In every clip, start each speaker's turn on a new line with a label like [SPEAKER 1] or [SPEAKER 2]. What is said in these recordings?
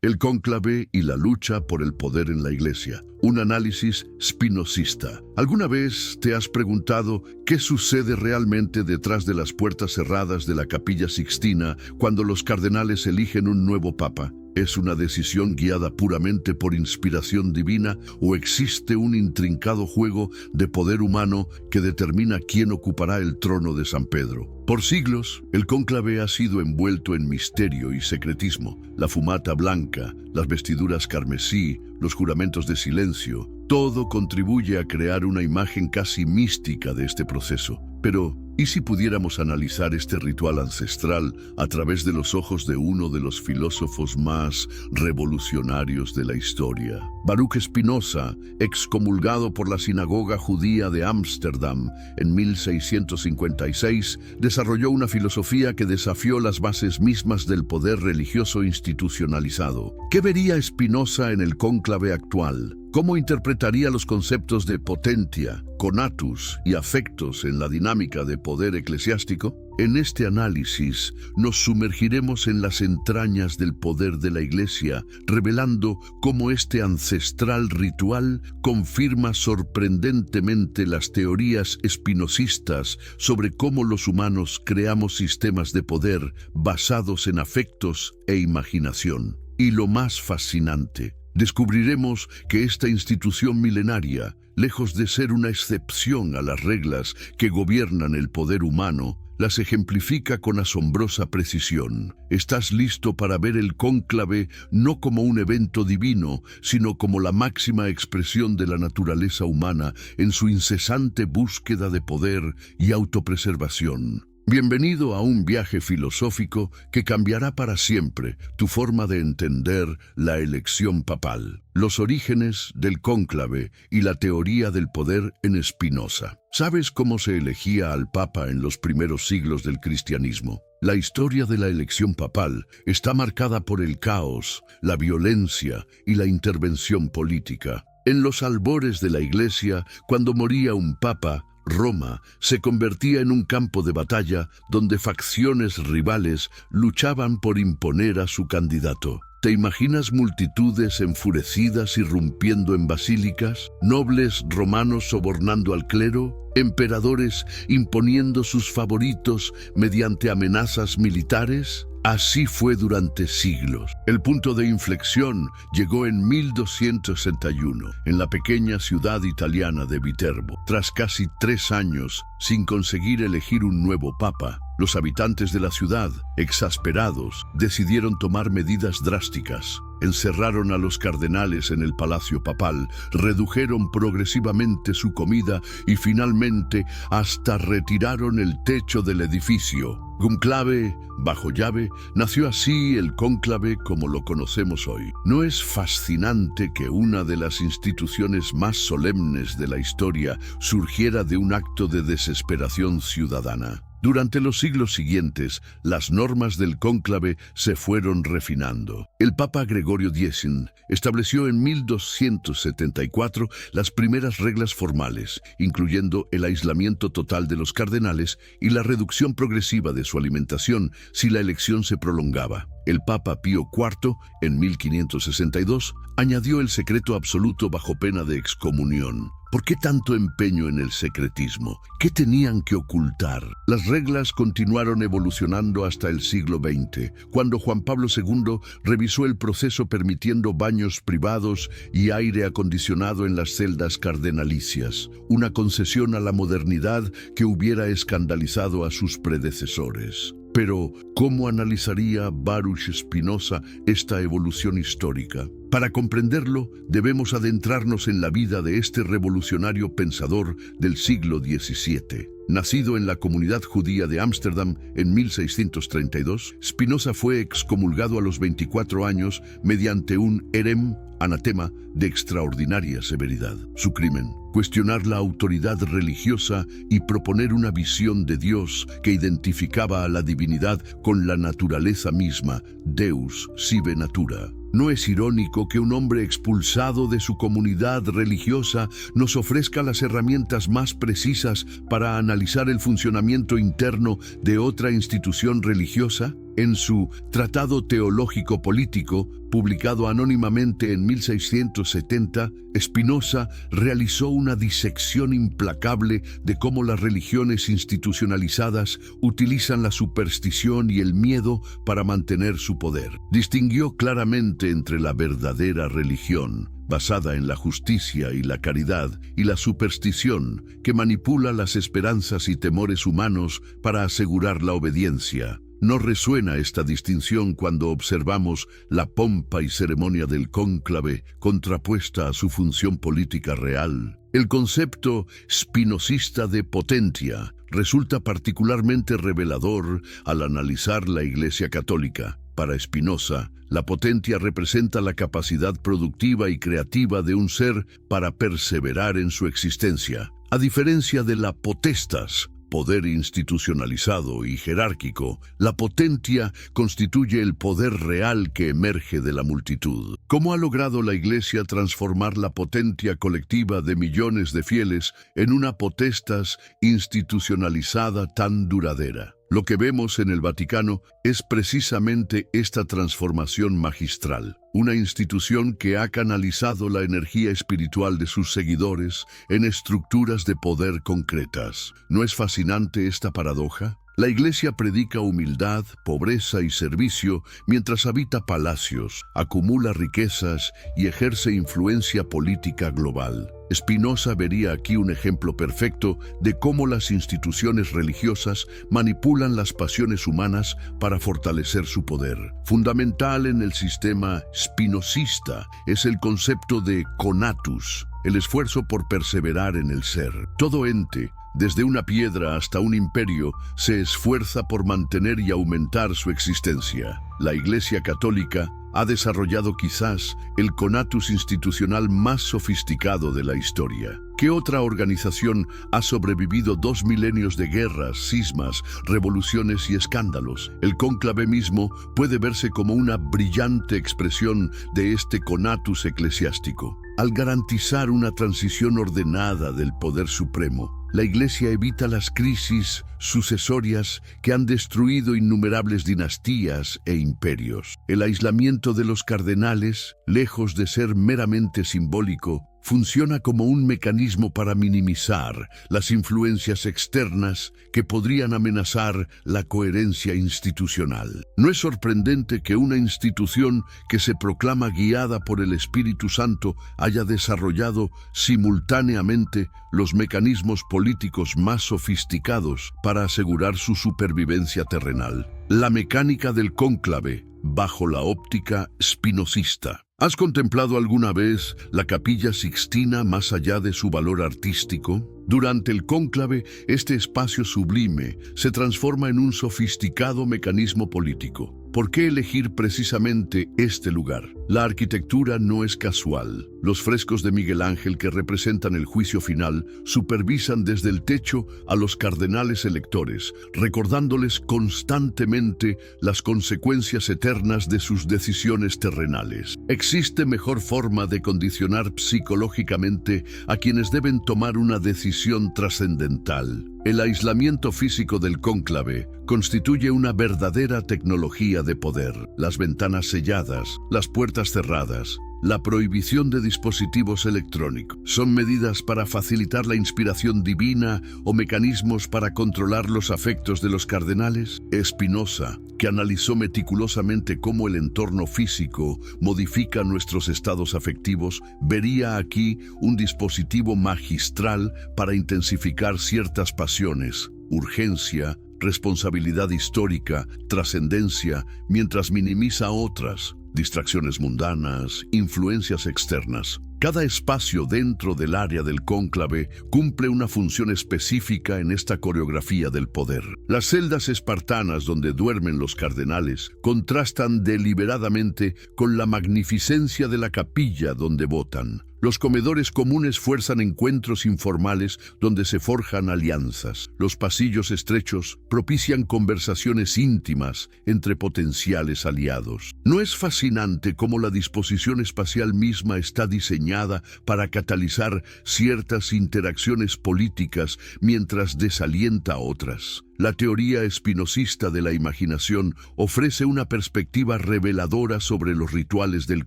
[SPEAKER 1] El cónclave y la lucha por el poder en la Iglesia. Un análisis spinozista. ¿Alguna vez te has preguntado qué sucede realmente detrás de las puertas cerradas de la Capilla Sixtina cuando los cardenales eligen un nuevo papa? ¿Es una decisión guiada puramente por inspiración divina o existe un intrincado juego de poder humano que determina quién ocupará el trono de San Pedro? Por siglos, el cónclave ha sido envuelto en misterio y secretismo. La fumata blanca, las vestiduras carmesí, los juramentos de silencio, todo contribuye a crear una imagen casi mística de este proceso. Pero, ¿y si pudiéramos analizar este ritual ancestral a través de los ojos de uno de los filósofos más revolucionarios de la historia? Baruch Spinoza, excomulgado por la sinagoga judía de Ámsterdam en 1656, desarrolló una filosofía que desafió las bases mismas del poder religioso institucionalizado. ¿Qué vería Spinoza en el cónclave actual? ¿Cómo interpretaría los conceptos de potentia, conatus y afectos en la dinámica de poder eclesiástico? En este análisis nos sumergiremos en las entrañas del poder de la Iglesia, revelando cómo este ancestral ritual confirma sorprendentemente las teorías espinozistas sobre cómo los humanos creamos sistemas de poder basados en afectos e imaginación. Y lo más fascinante, descubriremos que esta institución milenaria, lejos de ser una excepción a las reglas que gobiernan el poder humano, las ejemplifica con asombrosa precisión. ¿Estás listo para ver el cónclave no como un evento divino, sino como la máxima expresión de la naturaleza humana en su incesante búsqueda de poder y autopreservación? Bienvenido a un viaje filosófico que cambiará para siempre tu forma de entender la elección papal, los orígenes del cónclave y la teoría del poder en Spinoza. ¿Sabes cómo se elegía al papa en los primeros siglos del cristianismo? La historia de la elección papal está marcada por el caos, la violencia y la intervención política. En los albores de la Iglesia, cuando moría un papa, Roma se convertía en un campo de batalla donde facciones rivales luchaban por imponer a su candidato. ¿Te imaginas multitudes enfurecidas irrumpiendo en basílicas? ¿Nobles romanos sobornando al clero? ¿Emperadores imponiendo sus favoritos mediante amenazas militares? Así fue durante siglos. El punto de inflexión llegó en 1261, en la pequeña ciudad italiana de Viterbo. Tras casi 3 años sin conseguir elegir un nuevo papa, los habitantes de la ciudad, exasperados, decidieron tomar medidas drásticas. Encerraron a los cardenales en el palacio papal, redujeron progresivamente su comida y finalmente hasta retiraron el techo del edificio. Con clave bajo llave, nació así el cónclave como lo conocemos hoy. ¿No es fascinante que una de las instituciones más solemnes de la historia surgiera de un acto de desesperación ciudadana? Durante los siglos siguientes, las normas del cónclave se fueron refinando. El Papa Gregorio X estableció en 1274 las primeras reglas formales, incluyendo el aislamiento total de los cardenales y la reducción progresiva de su alimentación si la elección se prolongaba. El Papa Pío IV, en 1562, añadió el secreto absoluto bajo pena de excomunión. ¿Por qué tanto empeño en el secretismo? ¿Qué tenían que ocultar? Las reglas continuaron evolucionando hasta el siglo XX, cuando Juan Pablo II revisó el proceso permitiendo baños privados y aire acondicionado en las celdas cardenalicias, una concesión a la modernidad que hubiera escandalizado a sus predecesores. Pero, ¿cómo analizaría Baruch Spinoza esta evolución histórica? Para comprenderlo, debemos adentrarnos en la vida de este revolucionario pensador del siglo XVII. Nacido en la comunidad judía de Ámsterdam en 1632, Spinoza fue excomulgado a los 24 años mediante un herem, anatema, de extraordinaria severidad. Su crimen: cuestionar la autoridad religiosa y proponer una visión de Dios que identificaba a la divinidad con la naturaleza misma, Deus sive natura. ¿No es irónico que un hombre expulsado de su comunidad religiosa nos ofrezca las herramientas más precisas para analizar el funcionamiento interno de otra institución religiosa? En su Tratado Teológico Político, publicado anónimamente en 1670, Spinoza realizó una disección implacable de cómo las religiones institucionalizadas utilizan la superstición y el miedo para mantener su poder. Distinguió claramente entre la verdadera religión, basada en la justicia y la caridad, y la superstición, que manipula las esperanzas y temores humanos para asegurar la obediencia. No resuena esta distinción cuando observamos la pompa y ceremonia del cónclave contrapuesta a su función política real. El concepto spinozista de potentia resulta particularmente revelador al analizar la Iglesia Católica. Para Spinoza, la potentia representa la capacidad productiva y creativa de un ser para perseverar en su existencia. A diferencia de la potestas, poder institucionalizado y jerárquico, la potentia constituye el poder real que emerge de la multitud. ¿Cómo ha logrado la Iglesia transformar la potentia colectiva de millones de fieles en una potestas institucionalizada tan duradera? Lo que vemos en el Vaticano es precisamente esta transformación magistral, una institución que ha canalizado la energía espiritual de sus seguidores en estructuras de poder concretas. ¿No es fascinante esta paradoja? La Iglesia predica humildad, pobreza y servicio mientras habita palacios, acumula riquezas y ejerce influencia política global. Spinoza vería aquí un ejemplo perfecto de cómo las instituciones religiosas manipulan las pasiones humanas para fortalecer su poder. Fundamental en el sistema spinozista es el concepto de conatus, el esfuerzo por perseverar en el ser. Todo ente, desde una piedra hasta un imperio, se esfuerza por mantener y aumentar su existencia. La Iglesia Católica ha desarrollado quizás el conatus institucional más sofisticado de la historia. ¿Qué otra organización ha sobrevivido 2 milenios de guerras, cismas, revoluciones y escándalos? El cónclave mismo puede verse como una brillante expresión de este conatus eclesiástico. Al garantizar una transición ordenada del poder supremo, la Iglesia evita las crisis sucesorias que han destruido innumerables dinastías e imperios. El aislamiento de los cardenales, lejos de ser meramente simbólico, funciona como un mecanismo para minimizar las influencias externas que podrían amenazar la coherencia institucional. No es sorprendente que una institución que se proclama guiada por el Espíritu Santo haya desarrollado simultáneamente los mecanismos políticos más sofisticados para asegurar su supervivencia terrenal. La mecánica del cónclave, bajo la óptica spinozista. ¿Has contemplado alguna vez la Capilla Sixtina más allá de su valor artístico? Durante el cónclave, este espacio sublime se transforma en un sofisticado mecanismo político. ¿Por qué elegir precisamente este lugar? La arquitectura no es casual. Los frescos de Miguel Ángel que representan el juicio final supervisan desde el techo a los cardenales electores, recordándoles constantemente las consecuencias eternas de sus decisiones terrenales. ¿Existe mejor forma de condicionar psicológicamente a quienes deben tomar una decisión trascendental? El aislamiento físico del cónclave constituye una verdadera tecnología de poder. Las ventanas selladas, las puertas cerradas, la prohibición de dispositivos electrónicos son medidas para facilitar la inspiración divina o mecanismos para controlar los afectos de los cardenales. Spinoza, que analizó meticulosamente cómo el entorno físico modifica nuestros estados afectivos, vería aquí un dispositivo magistral para intensificar ciertas pasiones, urgencia, responsabilidad histórica, trascendencia, mientras minimiza otras, distracciones mundanas, influencias externas. Cada espacio dentro del área del cónclave cumple una función específica en esta coreografía del poder. Las celdas espartanas donde duermen los cardenales contrastan deliberadamente con la magnificencia de la capilla donde votan. Los comedores comunes fuerzan encuentros informales donde se forjan alianzas. Los pasillos estrechos propician conversaciones íntimas entre potenciales aliados. ¿No es fascinante cómo la disposición espacial misma está diseñada para catalizar ciertas interacciones políticas mientras desalienta otras? La teoría espinosista de la imaginación ofrece una perspectiva reveladora sobre los rituales del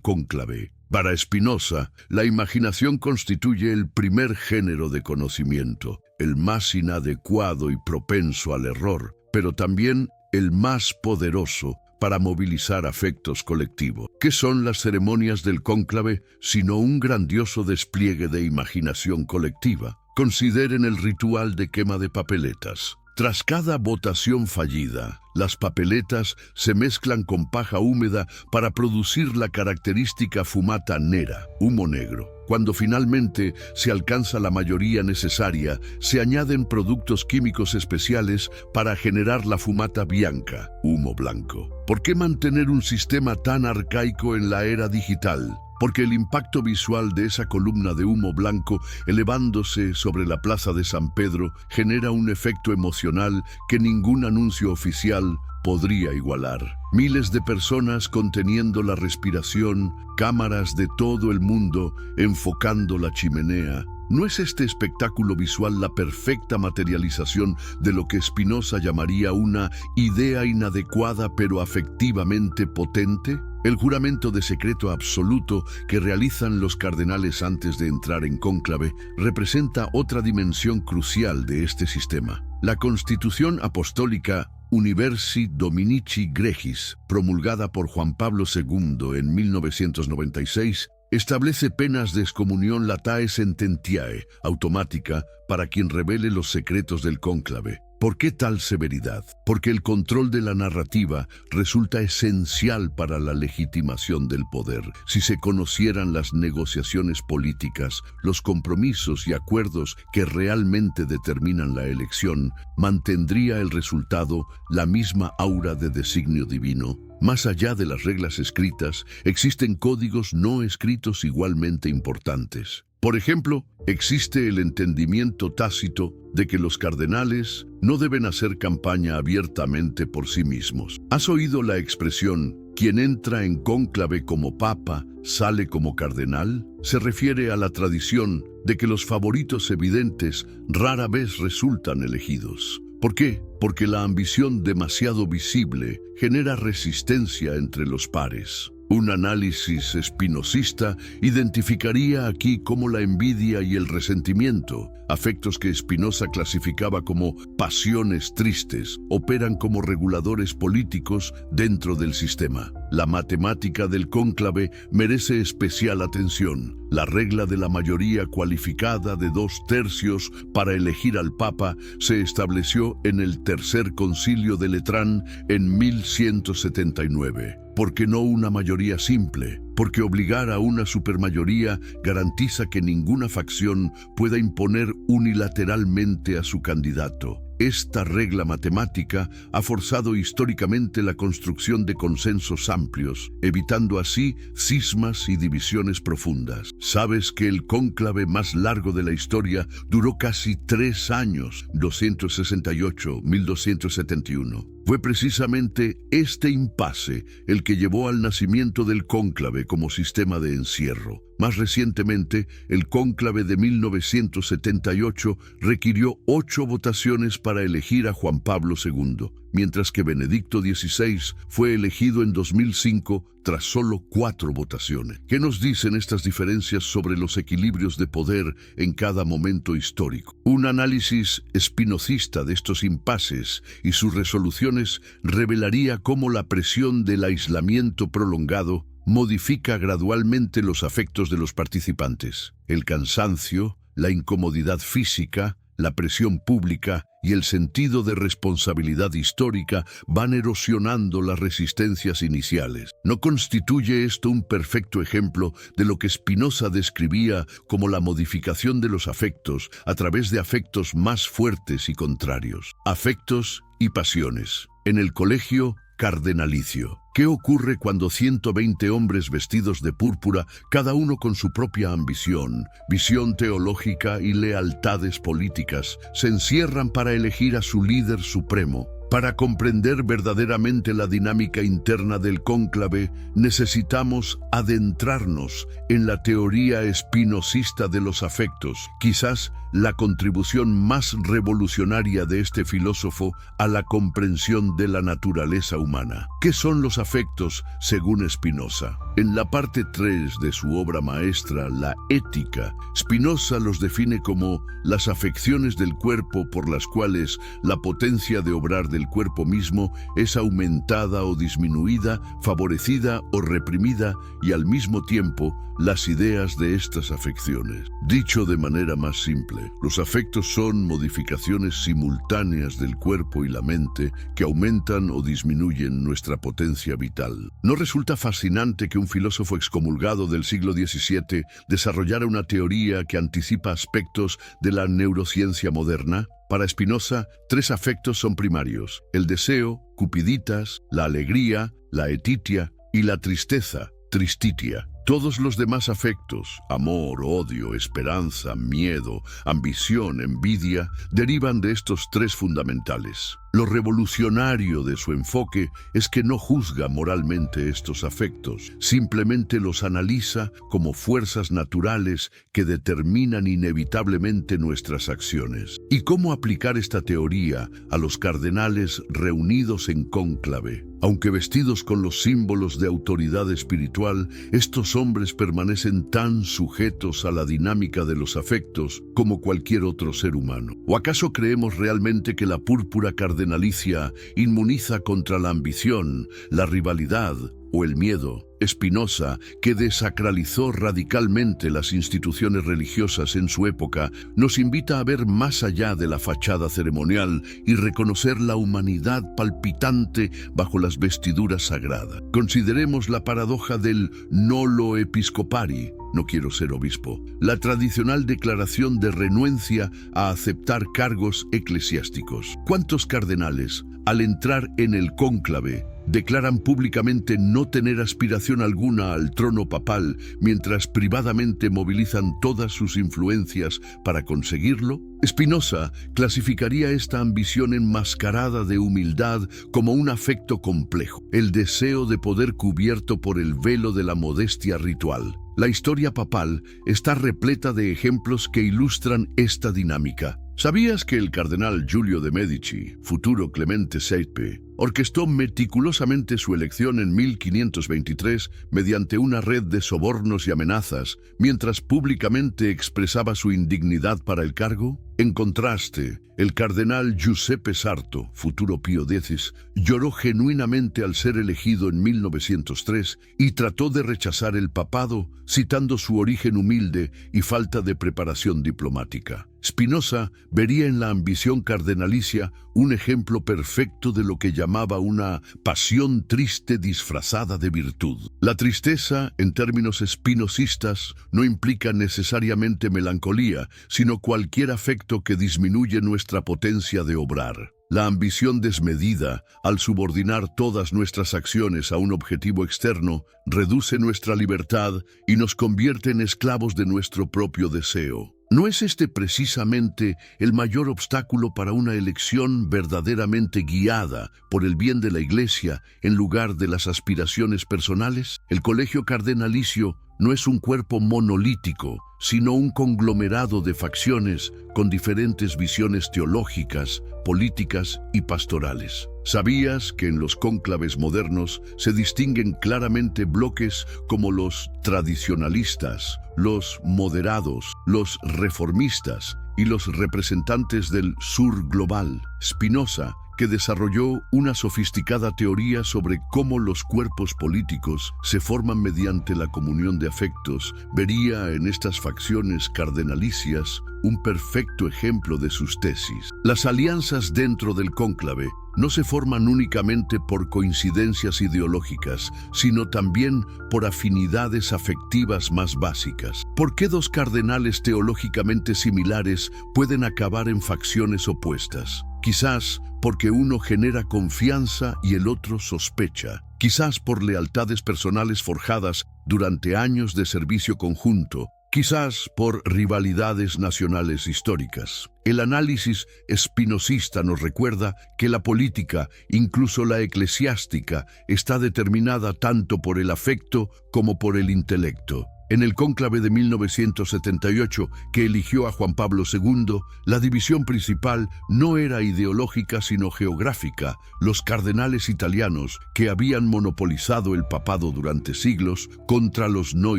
[SPEAKER 1] cónclave. Para Spinoza, la imaginación constituye el primer género de conocimiento, el más inadecuado y propenso al error, pero también el más poderoso para movilizar afectos colectivos. ¿Qué son las ceremonias del cónclave sino un grandioso despliegue de imaginación colectiva? Consideren el ritual de quema de papeletas. Tras cada votación fallida, las papeletas se mezclan con paja húmeda para producir la característica fumata nera, humo negro. Cuando finalmente se alcanza la mayoría necesaria, se añaden productos químicos especiales para generar la fumata bianca, humo blanco. ¿Por qué mantener un sistema tan arcaico en la era digital? Porque el impacto visual de esa columna de humo blanco elevándose sobre la plaza de San Pedro genera un efecto emocional que ningún anuncio oficial podría igualar. Miles de personas conteniendo la respiración, cámaras de todo el mundo enfocando la chimenea. ¿No es este espectáculo visual la perfecta materialización de lo que Spinoza llamaría una idea inadecuada pero afectivamente potente? El juramento de secreto absoluto que realizan los cardenales antes de entrar en cónclave representa otra dimensión crucial de este sistema. La Constitución Apostólica Universi Dominici Gregis, promulgada por Juan Pablo II en 1996, establece penas de excomunión latae sententiae, automática, para quien revele los secretos del cónclave. ¿Por qué tal severidad? Porque el control de la narrativa resulta esencial para la legitimación del poder. Si se conocieran las negociaciones políticas, los compromisos y acuerdos que realmente determinan la elección, mantendría el resultado la misma aura de designio divino. Más allá de las reglas escritas, existen códigos no escritos igualmente importantes. Por ejemplo, existe el entendimiento tácito de que los cardenales no deben hacer campaña abiertamente por sí mismos. ¿Has oído la expresión "quien entra en cónclave como papa, sale como cardenal"? Se refiere a la tradición de que los favoritos evidentes rara vez resultan elegidos. ¿Por qué? Porque la ambición demasiado visible genera resistencia entre los pares. Un análisis espinosista identificaría aquí cómo la envidia y el resentimiento, afectos que Spinoza clasificaba como pasiones tristes, operan como reguladores políticos dentro del sistema. La matemática del cónclave merece especial atención. La regla de la mayoría cualificada de 2/3 para elegir al Papa se estableció en el Tercer Concilio de Letrán en 1179. ¿Por qué no una mayoría simple? Porque obligar a una supermayoría garantiza que ninguna facción pueda imponer unilateralmente a su candidato. Esta regla matemática ha forzado históricamente la construcción de consensos amplios, evitando así cismas y divisiones profundas. ¿Sabes que el cónclave más largo de la historia duró casi 3 años, 268-1271? Fue precisamente este impasse el que llevó al nacimiento del cónclave como sistema de encierro. Más recientemente, el cónclave de 1978 requirió 8 votaciones para elegir a Juan Pablo II, mientras que Benedicto XVI fue elegido en 2005 tras solo 4 votaciones. ¿Qué nos dicen estas diferencias sobre los equilibrios de poder en cada momento histórico? Un análisis espinosista de estos impases y sus resoluciones revelaría cómo la presión del aislamiento prolongado modifica gradualmente los afectos de los participantes. El cansancio, la incomodidad física, la presión pública y el sentido de responsabilidad histórica van erosionando las resistencias iniciales. ¿No constituye esto un perfecto ejemplo de lo que Spinoza describía como la modificación de los afectos a través de afectos más fuertes y contrarios? Afectos y pasiones. En el colegio cardenalicio. ¿Qué ocurre cuando 120 hombres vestidos de púrpura, cada uno con su propia ambición, visión teológica y lealtades políticas, se encierran para elegir a su líder supremo? Para comprender verdaderamente la dinámica interna del cónclave, necesitamos adentrarnos en la teoría espinosista de los afectos, quizás la contribución más revolucionaria de este filósofo a la comprensión de la naturaleza humana. ¿Qué son los afectos según Spinoza? En la parte 3 de su obra maestra, La Ética, Spinoza los define como las afecciones del cuerpo por las cuales la potencia de obrar del cuerpo mismo es aumentada o disminuida, favorecida o reprimida, y al mismo tiempo las ideas de estas afecciones. Dicho de manera más simple, los afectos son modificaciones simultáneas del cuerpo y la mente que aumentan o disminuyen nuestra potencia vital. ¿No resulta fascinante que un filósofo excomulgado del siglo XVII desarrollara una teoría que anticipa aspectos de la neurociencia moderna? Para Spinoza, 3 afectos son primarios: el deseo, cupiditas; la alegría, la etitia; y la tristeza, tristitia. Todos los demás afectos, amor, odio, esperanza, miedo, ambición, envidia, derivan de estos 3 fundamentales. Lo revolucionario de su enfoque es que no juzga moralmente estos afectos, simplemente los analiza como fuerzas naturales que determinan inevitablemente nuestras acciones. ¿Y cómo aplicar esta teoría a los cardenales reunidos en cónclave? Aunque vestidos con los símbolos de autoridad espiritual, estos hombres permanecen tan sujetos a la dinámica de los afectos como cualquier otro ser humano. ¿O acaso creemos realmente que la púrpura cardenalicia inmuniza contra la ambición, la rivalidad o el miedo? Spinoza, que desacralizó radicalmente las instituciones religiosas en su época, nos invita a ver más allá de la fachada ceremonial y reconocer la humanidad palpitante bajo las vestiduras sagradas. Consideremos la paradoja del nolo episcopari, no quiero ser obispo, la tradicional declaración de renuencia a aceptar cargos eclesiásticos. ¿Cuántos cardenales, al entrar en el cónclave, declaran públicamente no tener aspiración alguna al trono papal, mientras privadamente movilizan todas sus influencias para conseguirlo? Spinoza clasificaría esta ambición enmascarada de humildad como un afecto complejo, el deseo de poder cubierto por el velo de la modestia ritual. La historia papal está repleta de ejemplos que ilustran esta dinámica. ¿Sabías que el cardenal Giulio de Medici, futuro Clemente VII, orquestó meticulosamente su elección en 1523 mediante una red de sobornos y amenazas, mientras públicamente expresaba su indignidad para el cargo? En contraste, el cardenal Giuseppe Sarto, futuro Pío X, lloró genuinamente al ser elegido en 1903 y trató de rechazar el papado, citando su origen humilde y falta de preparación diplomática. Spinoza vería en la ambición cardenalicia un ejemplo perfecto de lo que llamaba una pasión triste disfrazada de virtud. La tristeza, en términos espinosistas, no implica necesariamente melancolía, sino cualquier afecto que disminuye nuestra potencia de obrar. La ambición desmedida, al subordinar todas nuestras acciones a un objetivo externo, reduce nuestra libertad y nos convierte en esclavos de nuestro propio deseo. ¿No es este precisamente el mayor obstáculo para una elección verdaderamente guiada por el bien de la Iglesia en lugar de las aspiraciones personales? El colegio cardenalicio no es un cuerpo monolítico, sino un conglomerado de facciones con diferentes visiones teológicas, políticas y pastorales. ¿Sabías que en los cónclaves modernos se distinguen claramente bloques como los tradicionalistas, los moderados, los reformistas y los representantes del sur global? Spinoza, que desarrolló una sofisticada teoría sobre cómo los cuerpos políticos se forman mediante la comunión de afectos, vería en estas facciones cardenalicias un perfecto ejemplo de sus tesis. Las alianzas dentro del cónclave no se forman únicamente por coincidencias ideológicas, sino también por afinidades afectivas más básicas. ¿Por qué 2 cardenales teológicamente similares pueden acabar en facciones opuestas? Quizás porque uno genera confianza y el otro sospecha. quizás por lealtades personales forjadas durante años de servicio conjunto, quizás por rivalidades nacionales históricas. El análisis espinosista nos recuerda que la política, incluso la eclesiástica, está determinada tanto por el afecto como por el intelecto. En el cónclave de 1978, que eligió a Juan Pablo II, la división principal no era ideológica sino geográfica. Los cardenales italianos, que habían monopolizado el papado durante siglos, contra los no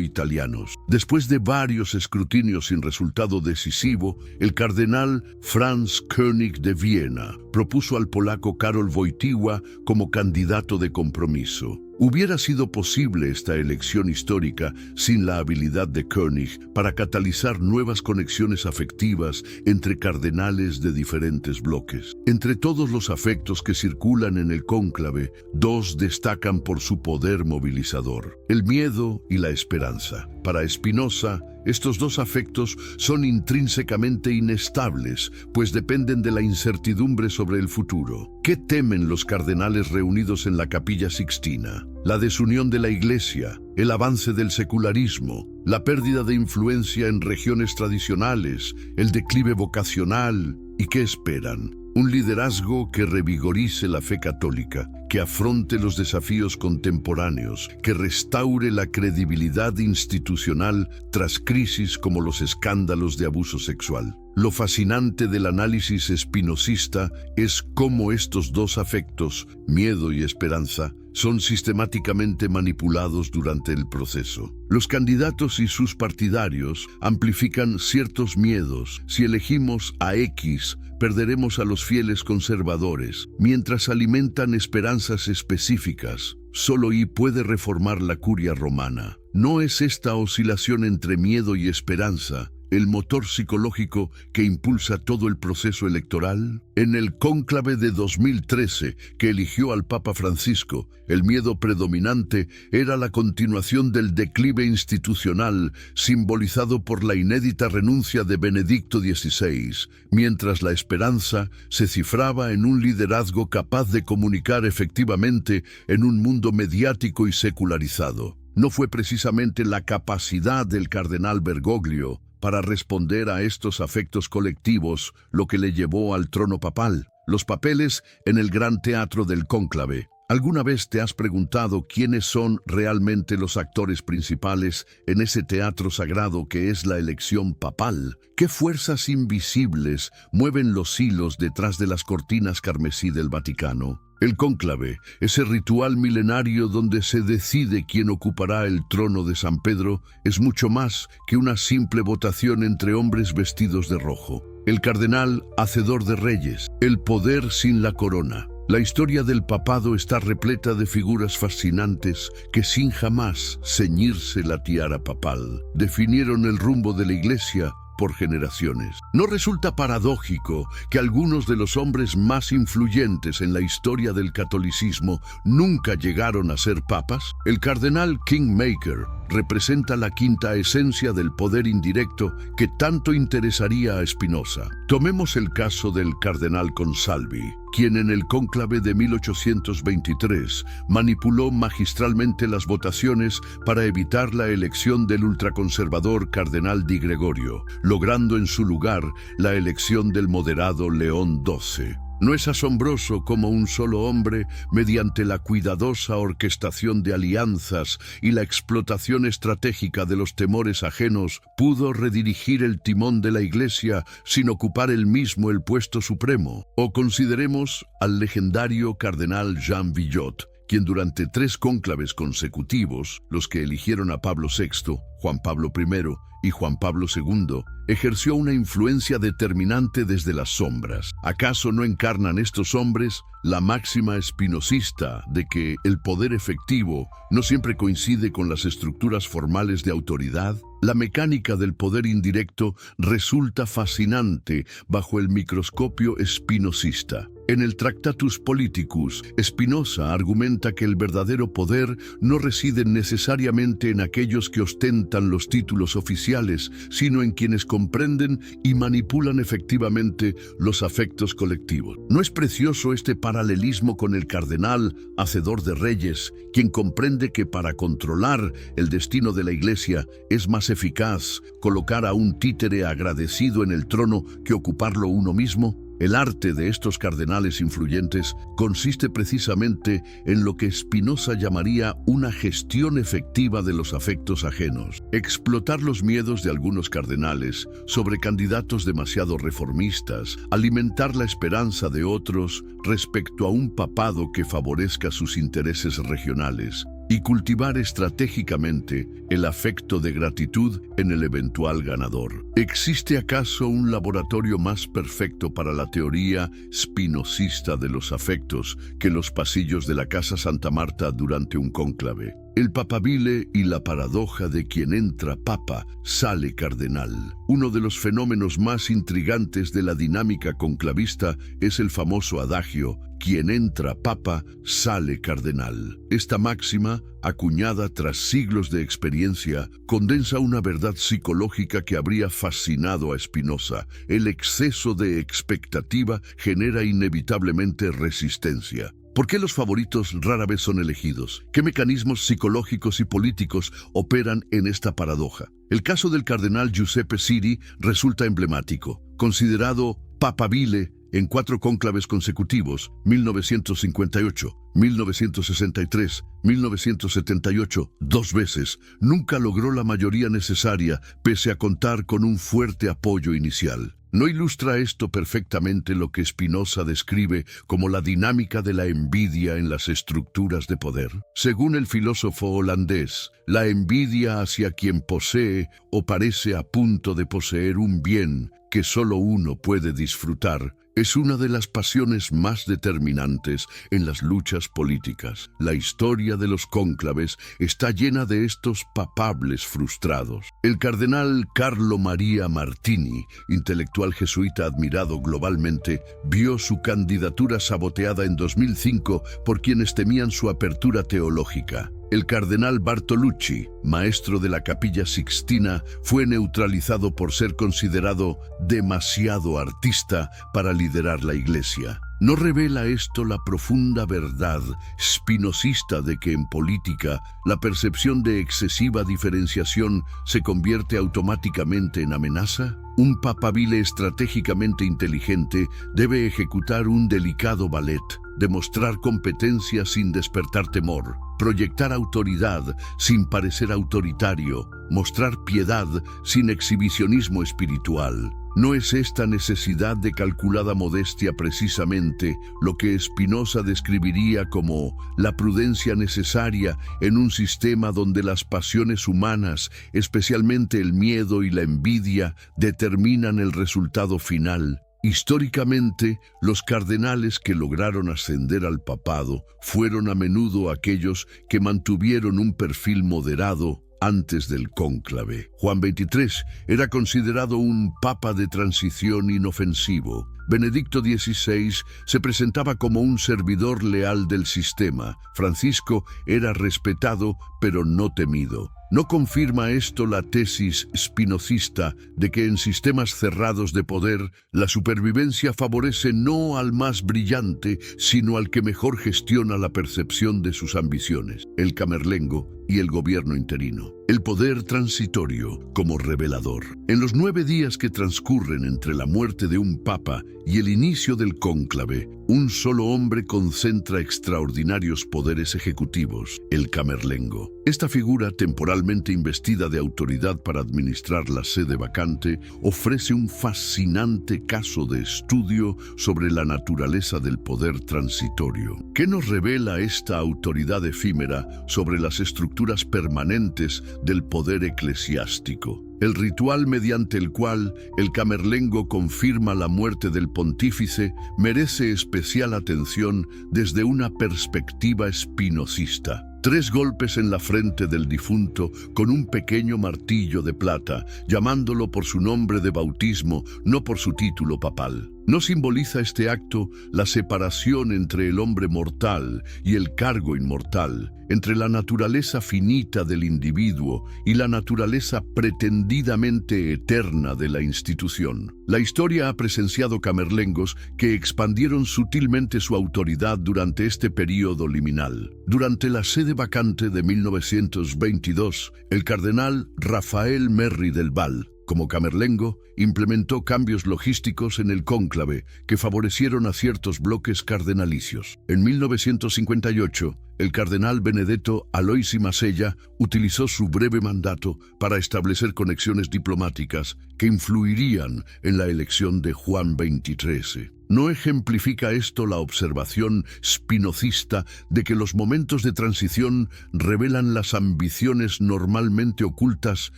[SPEAKER 1] italianos. Después de varios escrutinios sin resultado decisivo, el cardenal Franz König de Viena propuso al polaco Karol Wojtyła como candidato de compromiso. Hubiera sido posible esta elección histórica sin la habilidad de König para catalizar nuevas conexiones afectivas entre cardenales de diferentes bloques. Entre todos los afectos que circulan en el cónclave, dos destacan por su poder movilizador: el miedo y la esperanza. Para Spinoza, estos dos afectos son intrínsecamente inestables, pues dependen de la incertidumbre sobre el futuro. ¿Qué temen los cardenales reunidos en la Capilla Sixtina? La desunión de la Iglesia, el avance del secularismo, la pérdida de influencia en regiones tradicionales, el declive vocacional. ¿Y qué esperan? Un liderazgo que revigorice la fe católica, que afronte los desafíos contemporáneos, que restaure la credibilidad institucional tras crisis como los escándalos de abuso sexual. Lo fascinante del análisis espinosista es cómo estos dos afectos, miedo y esperanza, son sistemáticamente manipulados durante el proceso. Los candidatos y sus partidarios amplifican ciertos miedos. Si elegimos a X, perderemos a los fieles conservadores, mientras alimentan esperanzas específicas. Solo Y puede reformar la curia romana. ¿No es esta oscilación entre miedo y esperanza el motor psicológico que impulsa todo el proceso electoral? En el cónclave de 2013, que eligió al Papa Francisco, el miedo predominante era la continuación del declive institucional, simbolizado por la inédita renuncia de Benedicto XVI, mientras la esperanza se cifraba en un liderazgo capaz de comunicar efectivamente en un mundo mediático y secularizado. No fue precisamente la capacidad del cardenal Bergoglio para responder a estos afectos colectivos lo que le llevó al trono papal. Los papeles en el gran teatro del cónclave. ¿Alguna vez te has preguntado quiénes son realmente los actores principales en ese teatro sagrado que es la elección papal? ¿Qué fuerzas invisibles mueven los hilos detrás de las cortinas carmesí del Vaticano? El cónclave, ese ritual milenario donde se decide quién ocupará el trono de San Pedro, es mucho más que una simple votación entre hombres vestidos de rojo. El cardenal, hacedor de reyes, el poder sin la corona. La historia del papado está repleta de figuras fascinantes que, sin jamás ceñirse la tiara papal, definieron el rumbo de la Iglesia por generaciones. ¿No resulta paradójico que algunos de los hombres más influyentes en la historia del catolicismo nunca llegaron a ser papas? El cardenal Kingmaker representa la quinta esencia del poder indirecto que tanto interesaría a Spinoza. Tomemos el caso del cardenal Consalvi, quien en el cónclave de 1823 manipuló magistralmente las votaciones para evitar la elección del ultraconservador cardenal Di Gregorio, logrando en su lugar la elección del moderado León XII. ¿No es asombroso cómo un solo hombre, mediante la cuidadosa orquestación de alianzas y la explotación estratégica de los temores ajenos, pudo redirigir el timón de la Iglesia sin ocupar él mismo el puesto supremo? O consideremos al legendario cardenal Jean Villot, quien durante 3 cónclaves consecutivos, los que eligieron a Pablo VI, Juan Pablo I y Juan Pablo II, ejerció una influencia determinante desde las sombras. ¿Acaso no encarnan estos hombres la máxima espinosista de que el poder efectivo no siempre coincide con las estructuras formales de autoridad? La mecánica del poder indirecto resulta fascinante bajo el microscopio espinosista. En el Tractatus Politicus, Spinoza argumenta que el verdadero poder no reside necesariamente en aquellos que ostentan los títulos oficiales, sino en quienes comprenden y manipulan efectivamente los afectos colectivos. ¿No es precioso este parámetro paralelismo con el cardenal hacedor de reyes, quien comprende que para controlar el destino de la Iglesia es más eficaz colocar a un títere agradecido en el trono que ocuparlo uno mismo. El arte de estos cardenales influyentes consiste precisamente en lo que Spinoza llamaría una gestión efectiva de los afectos ajenos. Explotar los miedos de algunos cardenales sobre candidatos demasiado reformistas, alimentar la esperanza de otros respecto a un papado que favorezca sus intereses regionales, y cultivar estratégicamente el afecto de gratitud en el eventual ganador. ¿Existe acaso un laboratorio más perfecto para la teoría spinozista de los afectos que los pasillos de la Casa Santa Marta durante un cónclave? El papabile y la paradoja de quien entra papa, sale cardenal. Uno de los fenómenos más intrigantes de la dinámica conclavista es el famoso adagio, quien entra papa, sale cardenal. Esta máxima, acuñada tras siglos de experiencia, condensa una verdad psicológica que habría fascinado a Spinoza. El exceso de expectativa genera inevitablemente resistencia. ¿Por qué los favoritos rara vez son elegidos? ¿Qué mecanismos psicológicos y políticos operan en esta paradoja? El caso del cardenal Giuseppe Siri resulta emblemático. Considerado papabile en 4 cónclaves consecutivos, 1958, 1963, 1978, 2 veces, nunca logró la mayoría necesaria pese a contar con un fuerte apoyo inicial. ¿No ilustra esto perfectamente lo que Spinoza describe como la dinámica de la envidia en las estructuras de poder? Según el filósofo holandés, la envidia hacia quien posee o parece a punto de poseer un bien que solo uno puede disfrutar es una de las pasiones más determinantes en las luchas políticas. La historia de los cónclaves está llena de estos papables frustrados. El cardenal Carlo Maria Martini, intelectual jesuita admirado globalmente, vio su candidatura saboteada en 2005 por quienes temían su apertura teológica. El cardenal Bartolucci, maestro de la Capilla Sixtina, fue neutralizado por ser considerado demasiado artista para liderar la Iglesia. ¿No revela esto la profunda verdad spinozista de que en política la percepción de excesiva diferenciación se convierte automáticamente en amenaza? Un papabile estratégicamente inteligente debe ejecutar un delicado ballet, demostrar competencia sin despertar temor, proyectar autoridad sin parecer autoritario, mostrar piedad sin exhibicionismo espiritual. ¿No es esta necesidad de calculada modestia precisamente lo que Spinoza describiría como la prudencia necesaria en un sistema donde las pasiones humanas, especialmente el miedo y la envidia, determinan el resultado final? Históricamente, los cardenales que lograron ascender al papado fueron a menudo aquellos que mantuvieron un perfil moderado antes del cónclave. Juan XXIII era considerado un papa de transición inofensivo. Benedicto XVI se presentaba como un servidor leal del sistema. Francisco era respetado, pero no temido. ¿No confirma esto la tesis spinozista de que en sistemas cerrados de poder, la supervivencia favorece no al más brillante, sino al que mejor gestiona la percepción de sus ambiciones? El camerlengo y el gobierno interino. El poder transitorio como revelador. En los 9 días que transcurren entre la muerte de un papa y el inicio del cónclave, un solo hombre concentra extraordinarios poderes ejecutivos, el camerlengo. Esta figura, temporalmente investida de autoridad para administrar la sede vacante, ofrece un fascinante caso de estudio sobre la naturaleza del poder transitorio. ¿Qué nos revela esta autoridad efímera sobre las estructuras permanentes del poder eclesiástico? El ritual mediante el cual el camerlengo confirma la muerte del pontífice merece especial atención desde una perspectiva spinozista. 3 golpes en la frente del difunto con un pequeño martillo de plata, llamándolo por su nombre de bautismo, no por su título papal. ¿No simboliza este acto la separación entre el hombre mortal y el cargo inmortal, entre la naturaleza finita del individuo y la naturaleza pretendidamente eterna de la institución? La historia ha presenciado camerlengos que expandieron sutilmente su autoridad durante este período liminal. Durante la sede vacante de 1922, el cardenal Rafael Merry del Val, como camerlengo, implementó cambios logísticos en el cónclave que favorecieron a ciertos bloques cardenalicios. En 1958, el cardenal Benedetto Aloisi Masella utilizó su breve mandato para establecer conexiones diplomáticas que influirían en la elección de Juan XXIII. ¿No ejemplifica esto la observación spinozista de que los momentos de transición revelan las ambiciones normalmente ocultas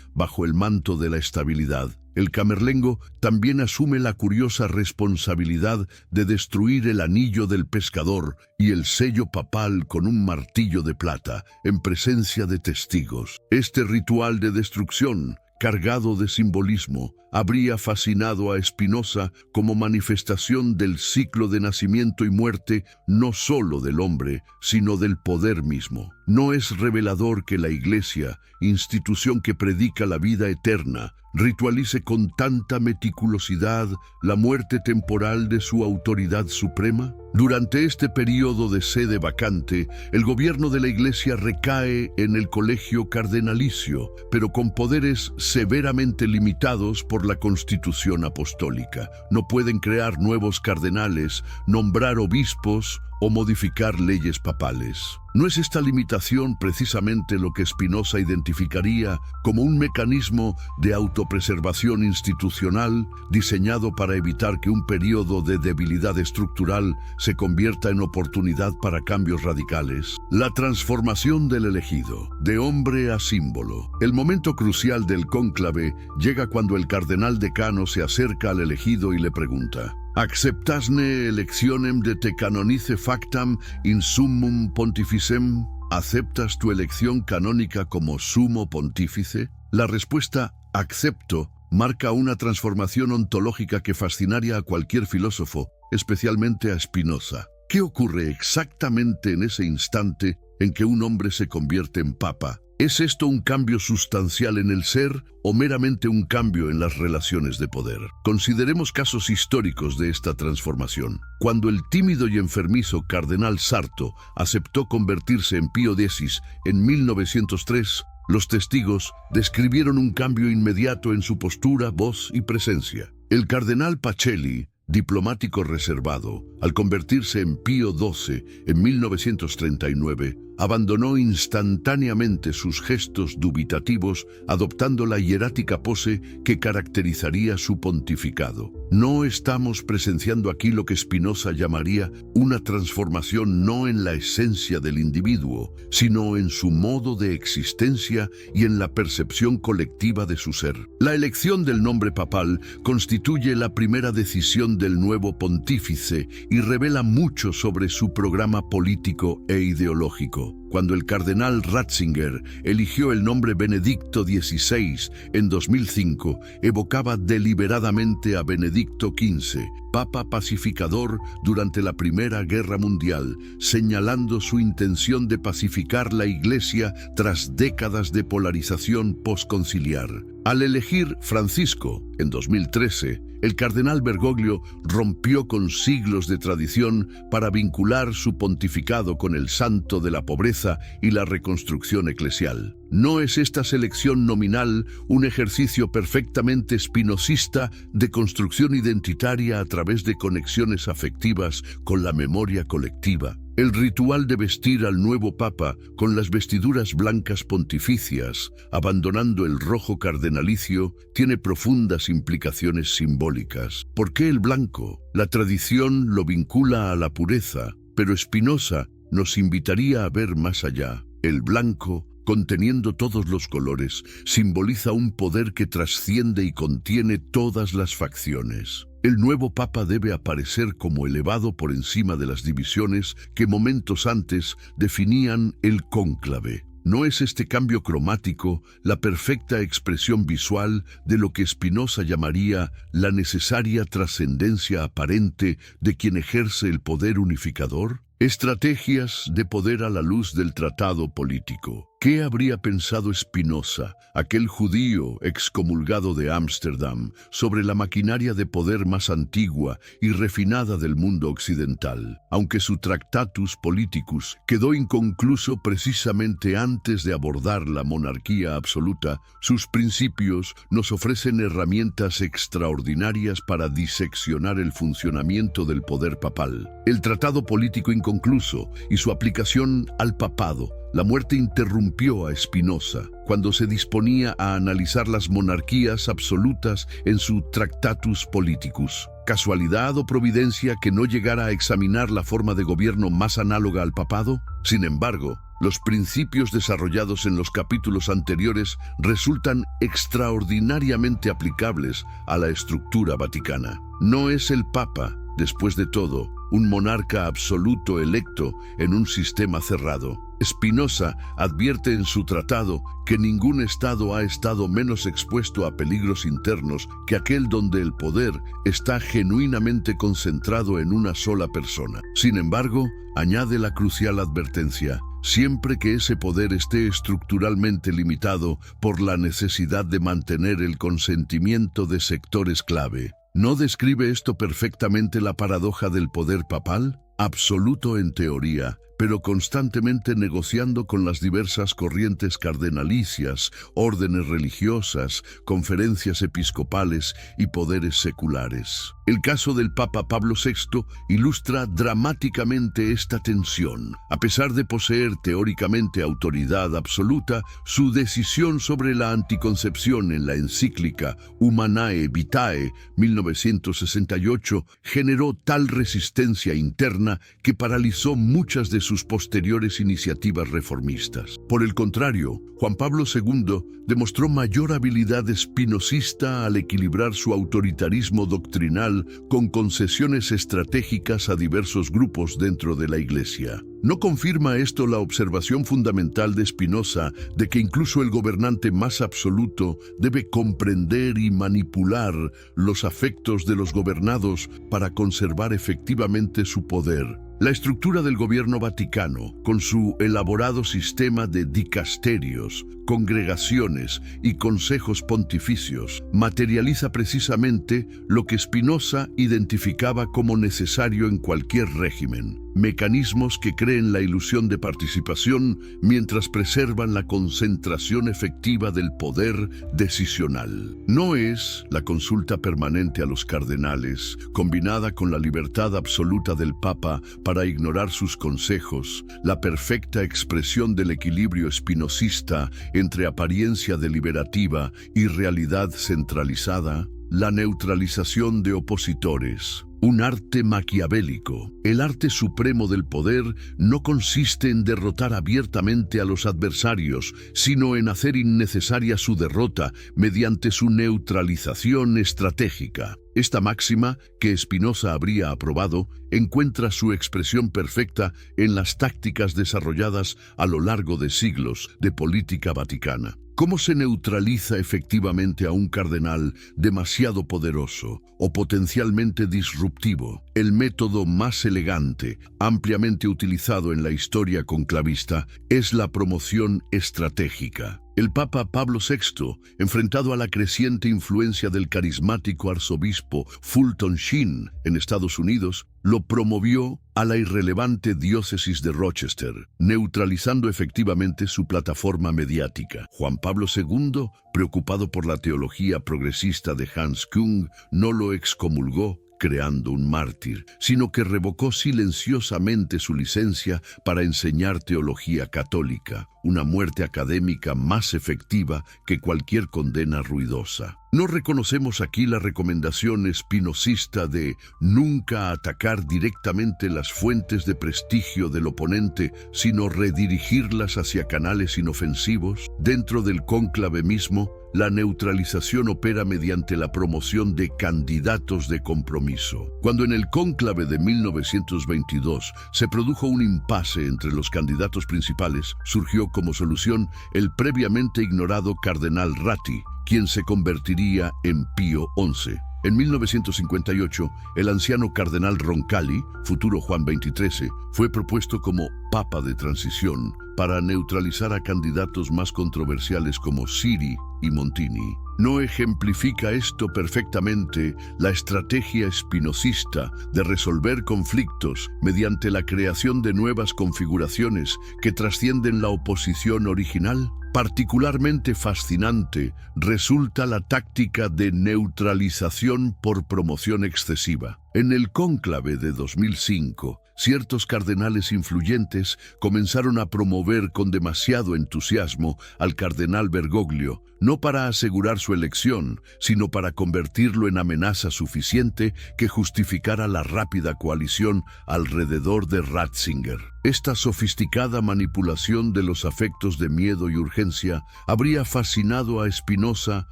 [SPEAKER 1] bajo el manto de la estabilidad? El camerlengo también asume la curiosa responsabilidad de destruir el anillo del pescador y el sello papal con un martillo de plata, en presencia de testigos. Este ritual de destrucción, cargado de simbolismo, habría fascinado a Spinoza como manifestación del ciclo de nacimiento y muerte no solo del hombre, sino del poder mismo. ¿No es revelador que la Iglesia, institución que predica la vida eterna, ritualice con tanta meticulosidad la muerte temporal de su autoridad suprema? Durante este período de sede vacante, el gobierno de la Iglesia recae en el colegio cardenalicio, pero con poderes severamente limitados por la Constitución Apostólica. No pueden crear nuevos cardenales, nombrar obispos o modificar leyes papales. ¿No es esta limitación precisamente lo que Spinoza identificaría como un mecanismo de autopreservación institucional diseñado para evitar que un periodo de debilidad estructural se convierta en oportunidad para cambios radicales? La transformación del elegido, de hombre a símbolo. El momento crucial del cónclave llega cuando el cardenal decano se acerca al elegido y le pregunta: ¿Acceptasne electionem de te canonice factam in summum pontificem? ¿Aceptas tu elección canónica como sumo pontífice? La respuesta «acepto» marca una transformación ontológica que fascinaría a cualquier filósofo, especialmente a Spinoza. ¿Qué ocurre exactamente en ese instante en que un hombre se convierte en papa? ¿Es esto un cambio sustancial en el ser o meramente un cambio en las relaciones de poder? Consideremos casos históricos de esta transformación. Cuando el tímido y enfermizo cardenal Sarto aceptó convertirse en Pío X en 1903, los testigos describieron un cambio inmediato en su postura, voz y presencia. El cardenal Pacelli, diplomático reservado, al convertirse en Pío XII en 1939, abandonó instantáneamente sus gestos dubitativos, adoptando la hierática pose que caracterizaría su pontificado. No estamos presenciando aquí lo que Spinoza llamaría una transformación no en la esencia del individuo, sino en su modo de existencia y en la percepción colectiva de su ser. La elección del nombre papal constituye la primera decisión del nuevo pontífice y revela mucho sobre su programa político e ideológico. Cuando el cardenal Ratzinger eligió el nombre Benedicto XVI en 2005, evocaba deliberadamente a Benedicto XV, Papa pacificador durante la Primera Guerra Mundial, señalando su intención de pacificar la Iglesia tras décadas de polarización posconciliar. Al elegir Francisco en 2013, el cardenal Bergoglio rompió con siglos de tradición para vincular su pontificado con el santo de la pobreza y la reconstrucción eclesial. ¿No es esta selección nominal un ejercicio perfectamente spinozista de construcción identitaria a través de conexiones afectivas con la memoria colectiva? El ritual de vestir al nuevo papa con las vestiduras blancas pontificias, abandonando el rojo cardenalicio, tiene profundas implicaciones simbólicas. ¿Por qué el blanco? La tradición lo vincula a la pureza, pero Spinoza nos invitaría a ver más allá. El blanco, conteniendo todos los colores, simboliza un poder que trasciende y contiene todas las facciones. El nuevo papa debe aparecer como elevado por encima de las divisiones que momentos antes definían el cónclave. ¿No es este cambio cromático la perfecta expresión visual de lo que Spinoza llamaría la necesaria trascendencia aparente de quien ejerce el poder unificador? Estrategias de poder a la luz del tratado político. ¿Qué habría pensado Spinoza, aquel judío excomulgado de Ámsterdam, sobre la maquinaria de poder más antigua y refinada del mundo occidental? Aunque su Tractatus Politicus quedó inconcluso precisamente antes de abordar la monarquía absoluta, sus principios nos ofrecen herramientas extraordinarias para diseccionar el funcionamiento del poder papal. El tratado político inconcluso y su aplicación al papado. La muerte interrumpió a Spinoza cuando se disponía a analizar las monarquías absolutas en su Tractatus Politicus. ¿Casualidad o providencia que no llegara a examinar la forma de gobierno más análoga al papado? Sin embargo, los principios desarrollados en los capítulos anteriores resultan extraordinariamente aplicables a la estructura vaticana. No es el Papa, después de todo, un monarca absoluto electo en un sistema cerrado. Spinoza advierte en su tratado que ningún estado ha estado menos expuesto a peligros internos que aquel donde el poder está genuinamente concentrado en una sola persona. Sin embargo, añade la crucial advertencia: siempre que ese poder esté estructuralmente limitado por la necesidad de mantener el consentimiento de sectores clave. ¿No describe esto perfectamente la paradoja del poder papal? Absoluto en teoría, pero constantemente negociando con las diversas corrientes cardenalicias, órdenes religiosas, conferencias episcopales y poderes seculares. El caso del Papa Pablo VI ilustra dramáticamente esta tensión. A pesar de poseer teóricamente autoridad absoluta, su decisión sobre la anticoncepción en la encíclica Humanae Vitae 1968 generó tal resistencia interna que paralizó muchas de sus posteriores iniciativas reformistas. Por el contrario, Juan Pablo II demostró mayor habilidad espinosista al equilibrar su autoritarismo doctrinal con concesiones estratégicas a diversos grupos dentro de la Iglesia. ¿No confirma esto la observación fundamental de Spinoza de que incluso el gobernante más absoluto debe comprender y manipular los afectos de los gobernados para conservar efectivamente su poder? La estructura del gobierno vaticano, con su elaborado sistema de dicasterios, congregaciones y consejos pontificios, materializa precisamente lo que Spinoza identificaba como necesario en cualquier régimen: mecanismos que creen la ilusión de participación mientras preservan la concentración efectiva del poder decisional. No es la consulta permanente a los cardenales, combinada con la libertad absoluta del Papa para ignorar sus consejos, la perfecta expresión del equilibrio espinosista entre apariencia deliberativa y realidad centralizada. La neutralización de opositores. Un arte maquiavélico. El arte supremo del poder no consiste en derrotar abiertamente a los adversarios, sino en hacer innecesaria su derrota mediante su neutralización estratégica. Esta máxima, que Spinoza habría aprobado, encuentra su expresión perfecta en las tácticas desarrolladas a lo largo de siglos de política vaticana. ¿Cómo se neutraliza efectivamente a un cardenal demasiado poderoso o potencialmente disruptivo? El método más elegante, ampliamente utilizado en la historia conclavista, es la promoción estratégica. El Papa Pablo VI, enfrentado a la creciente influencia del carismático arzobispo Fulton Sheen en Estados Unidos, lo promovió a la irrelevante diócesis de Rochester, neutralizando efectivamente su plataforma mediática. Juan Pablo II, preocupado por la teología progresista de Hans Küng, no lo excomulgó, creando un mártir, sino que revocó silenciosamente su licencia para enseñar teología católica, una muerte académica más efectiva que cualquier condena ruidosa. ¿No reconocemos aquí la recomendación espinosista de nunca atacar directamente las fuentes de prestigio del oponente, sino redirigirlas hacia canales inofensivos? Dentro del cónclave mismo, la neutralización opera mediante la promoción de candidatos de compromiso. Cuando en el cónclave de 1922 se produjo un impasse entre los candidatos principales, surgió como solución el previamente ignorado cardenal Ratti, quien se convertiría en Pío XI. En 1958, el anciano cardenal Roncalli, futuro Juan XXIII, fue propuesto como papa de transición para neutralizar a candidatos más controversiales como Siri y Montini. ¿No ejemplifica esto perfectamente la estrategia espinosista de resolver conflictos mediante la creación de nuevas configuraciones que trascienden la oposición original? Particularmente fascinante resulta la táctica de neutralización por promoción excesiva. En el cónclave de 2005, ciertos cardenales influyentes comenzaron a promover con demasiado entusiasmo al cardenal Bergoglio, no para asegurar su elección, sino para convertirlo en amenaza suficiente que justificara la rápida coalición alrededor de Ratzinger. Esta sofisticada manipulación de los afectos de miedo y urgencia habría fascinado a Spinoza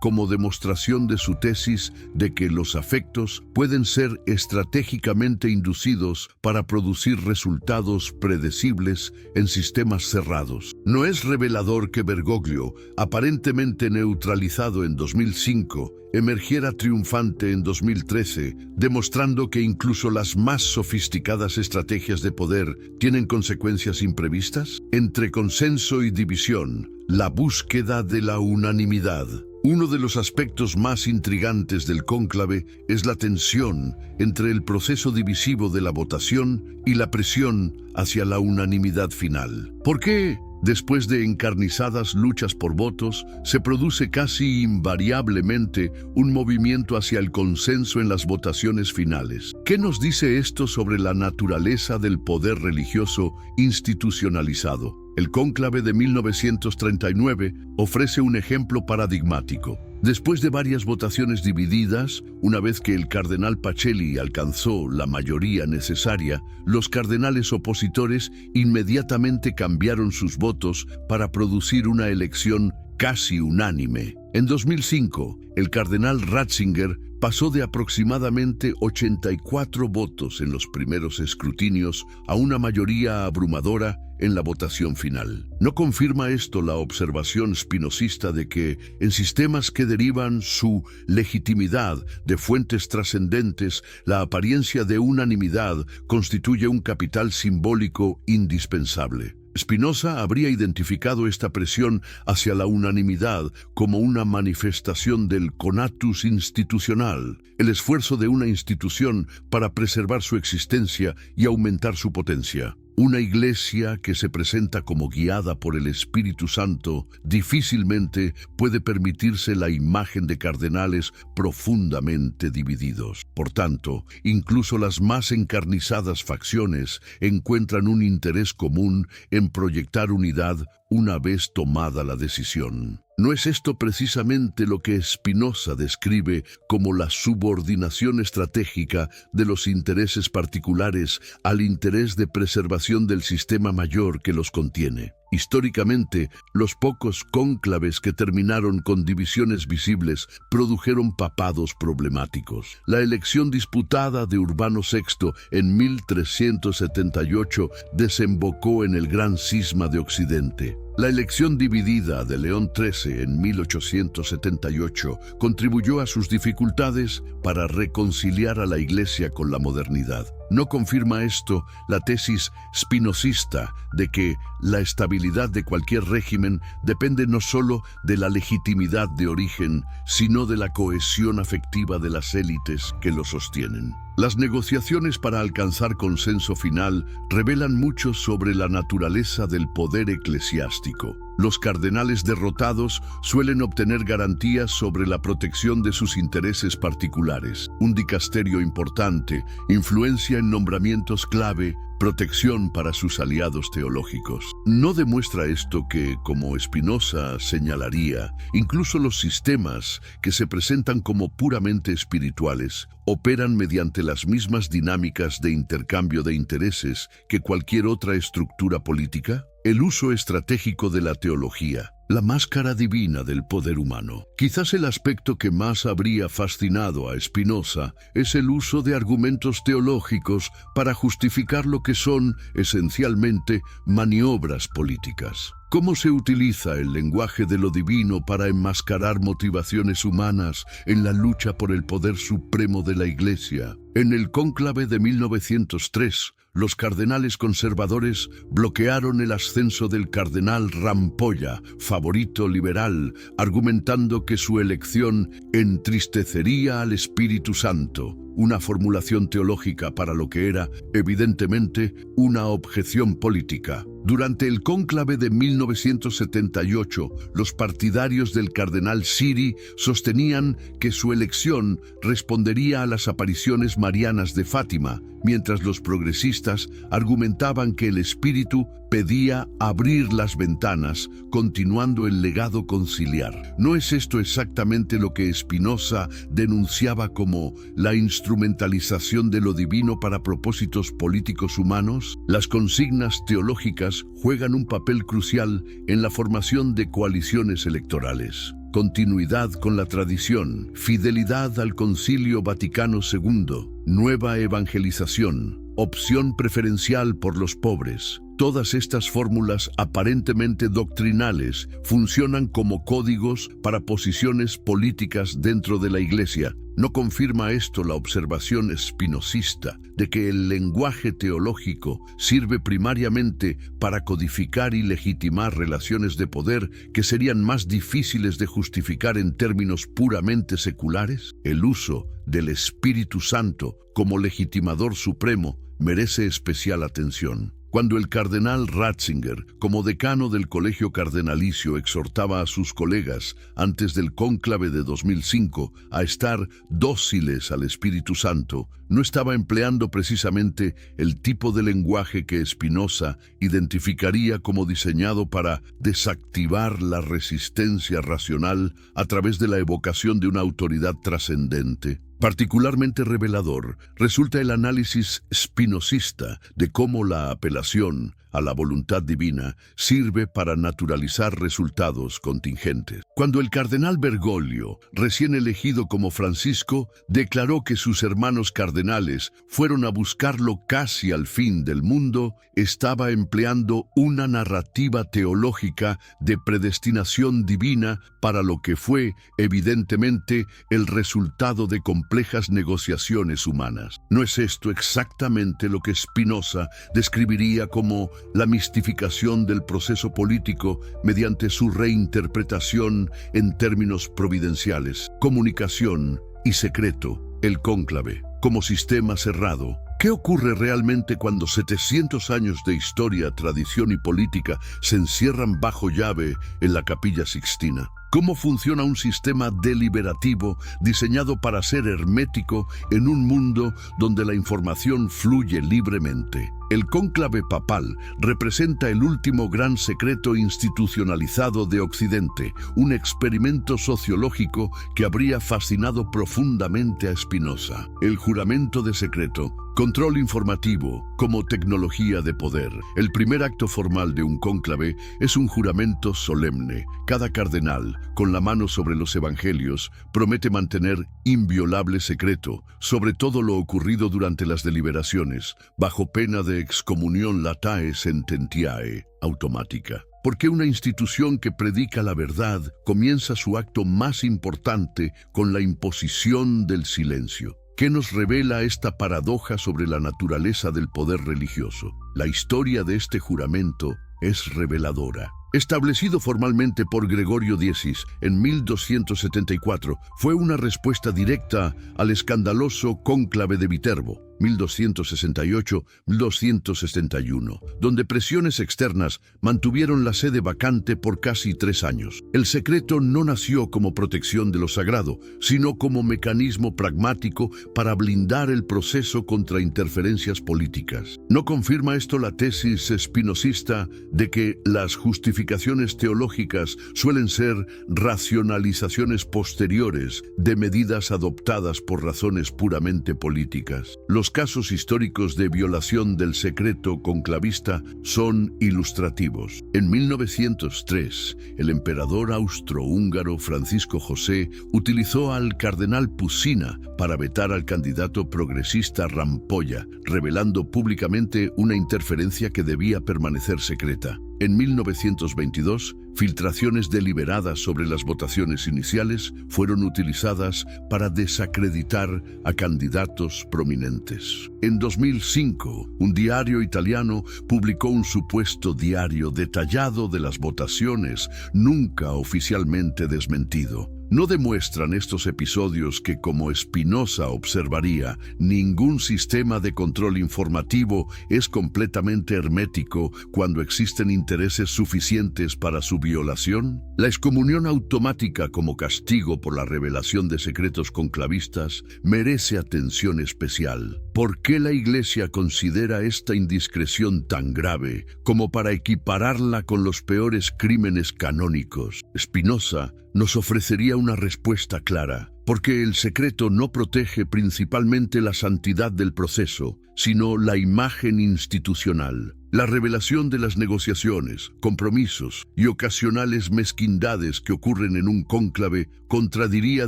[SPEAKER 1] como demostración de su tesis de que los afectos pueden ser estratégicamente inducidos para producir resultados predecibles en sistemas cerrados. ¿No es revelador que Bergoglio, aparentemente neutralizado en 2005, emergiera triunfante en 2013, demostrando que incluso las más sofisticadas estrategias de poder tienen consecuencias imprevistas? Entre consenso y división, la búsqueda de la unanimidad. Uno de los aspectos más intrigantes del cónclave es la tensión entre el proceso divisivo de la votación y la presión hacia la unanimidad final. ¿Por qué? Después de encarnizadas luchas por votos, se produce casi invariablemente un movimiento hacia el consenso en las votaciones finales. ¿Qué nos dice esto sobre la naturaleza del poder religioso institucionalizado? El cónclave de 1939 ofrece un ejemplo paradigmático. Después de varias votaciones divididas, una vez que el cardenal Pacelli alcanzó la mayoría necesaria, los cardenales opositores inmediatamente cambiaron sus votos para producir una elección casi unánime. En 2005, el cardenal Ratzinger pasó de aproximadamente 84 votos en los primeros escrutinios a una mayoría abrumadora en la votación final. ¿No confirma esto la observación spinozista de que, en sistemas que derivan su legitimidad de fuentes trascendentes, la apariencia de unanimidad constituye un capital simbólico indispensable? Spinoza habría identificado esta presión hacia la unanimidad como una manifestación del conatus institucional, el esfuerzo de una institución para preservar su existencia y aumentar su potencia. Una iglesia que se presenta como guiada por el Espíritu Santo difícilmente puede permitirse la imagen de cardenales profundamente divididos. Por tanto, incluso las más encarnizadas facciones encuentran un interés común en proyectar unidad una vez tomada la decisión. ¿No es esto precisamente lo que Spinoza describe como la subordinación estratégica de los intereses particulares al interés de preservación del sistema mayor que los contiene? Históricamente, los pocos cónclaves que terminaron con divisiones visibles produjeron papados problemáticos. La elección disputada de Urbano VI en 1378 desembocó en el Gran Cisma de Occidente. La elección dividida de León XIII en 1878 contribuyó a sus dificultades para reconciliar a la Iglesia con la modernidad. ¿No confirma esto la tesis spinozista de que la estabilidad de cualquier régimen depende no solo de la legitimidad de origen, sino de la cohesión afectiva de las élites que lo sostienen? Las negociaciones para alcanzar consenso final revelan mucho sobre la naturaleza del poder eclesiástico. Los cardenales derrotados suelen obtener garantías sobre la protección de sus intereses particulares, un dicasterio importante, influencia en nombramientos clave, protección para sus aliados teológicos. ¿No demuestra esto que, como Spinoza señalaría, incluso los sistemas que se presentan como puramente espirituales operan mediante las mismas dinámicas de intercambio de intereses que cualquier otra estructura política? el uso estratégico de la teología, la máscara divina del poder humano. Quizás el aspecto que más habría fascinado a Spinoza es el uso de argumentos teológicos para justificar lo que son, esencialmente, maniobras políticas. ¿Cómo se utiliza el lenguaje de lo divino para enmascarar motivaciones humanas en la lucha por el poder supremo de la Iglesia? En el cónclave de 1903, los cardenales conservadores bloquearon el ascenso del cardenal Rampolla, favorito liberal, argumentando que su elección entristecería al Espíritu Santo, una formulación teológica para lo que era, evidentemente, una objeción política. Durante el cónclave de 1978, los partidarios del cardenal Siri sostenían que su elección respondería a las apariciones marianas de Fátima, mientras los progresistas argumentaban que el Espíritu pedía abrir las ventanas, continuando el legado conciliar. ¿No es esto exactamente lo que Spinoza denunciaba como la instrumentalización de lo divino para propósitos políticos humanos? Las consignas teológicas juegan un papel crucial en la formación de coaliciones electorales. Continuidad con la tradición, fidelidad al Concilio Vaticano II, nueva evangelización, opción preferencial por los pobres. Todas estas fórmulas aparentemente doctrinales funcionan como códigos para posiciones políticas dentro de la Iglesia. ¿No confirma esto la observación espinosista de que el lenguaje teológico sirve primariamente para codificar y legitimar relaciones de poder que serían más difíciles de justificar en términos puramente seculares? El uso del Espíritu Santo como legitimador supremo merece especial atención. Cuando el cardenal Ratzinger, como decano del Colegio Cardenalicio, exhortaba a sus colegas antes del cónclave de 2005 a estar dóciles al Espíritu Santo, no estaba empleando precisamente el tipo de lenguaje que Spinoza identificaría como diseñado para desactivar la resistencia racional a través de la evocación de una autoridad trascendente. Particularmente revelador resulta el análisis spinosista de cómo la apelación a la voluntad divina sirve para naturalizar resultados contingentes. Cuando el cardenal Bergoglio, recién elegido como Francisco, declaró que sus hermanos cardenales fueron a buscarlo casi al fin del mundo, estaba empleando una narrativa teológica de predestinación divina para lo que fue, evidentemente, el resultado de complejas negociaciones humanas. ¿No es esto exactamente lo que Spinoza describiría como la mistificación del proceso político mediante su reinterpretación en términos providenciales? Comunicación y secreto, el cónclave, como sistema cerrado. ¿Qué ocurre realmente cuando 700 años de historia, tradición y política se encierran bajo llave en la Capilla Sixtina? ¿Cómo funciona un sistema deliberativo diseñado para ser hermético en un mundo donde la información fluye libremente? El cónclave papal representa el último gran secreto institucionalizado de Occidente, un experimento sociológico que habría fascinado profundamente a Spinoza. El juramento de secreto, control informativo como tecnología de poder. El primer acto formal de un cónclave es un juramento solemne. Cada cardenal, con la mano sobre los evangelios, promete mantener inviolable secreto sobre todo lo ocurrido durante las deliberaciones, bajo pena de excomunión latae sententiae, automática. Porque una institución que predica la verdad comienza su acto más importante con la imposición del silencio. ¿Qué nos revela esta paradoja sobre la naturaleza del poder religioso? La historia de este juramento es reveladora. Establecido formalmente por Gregorio X en 1274, fue una respuesta directa al escandaloso cónclave de Viterbo, 1268-1271, donde presiones externas mantuvieron la sede vacante por casi 3 años. El secreto no nació como protección de lo sagrado, sino como mecanismo pragmático para blindar el proceso contra interferencias políticas. ¿No confirma esto la tesis espinosista de que las justificaciones justificaciones teológicas suelen ser racionalizaciones posteriores de medidas adoptadas por razones puramente políticas. Los casos históricos de violación del secreto conclavista son ilustrativos. En 1903, el emperador austrohúngaro Francisco José utilizó al cardenal Pusina para vetar al candidato progresista Rampolla, revelando públicamente una interferencia que debía permanecer secreta. En 1922, filtraciones deliberadas sobre las votaciones iniciales fueron utilizadas para desacreditar a candidatos prominentes. En 2005, un diario italiano publicó un supuesto diario detallado de las votaciones, nunca oficialmente desmentido. No demuestran estos episodios que, como Spinoza observaría, ningún sistema de control informativo es completamente hermético cuando existen intereses suficientes para su violación? La excomunión automática como castigo por la revelación de secretos conclavistas merece atención especial. ¿Por qué la Iglesia considera esta indiscreción tan grave como para equipararla con los peores crímenes canónicos? Spinoza nos ofrecería una respuesta clara, porque el secreto no protege principalmente la santidad del proceso, sino la imagen institucional. La revelación de las negociaciones, compromisos y ocasionales mezquindades que ocurren en un cónclave contradiría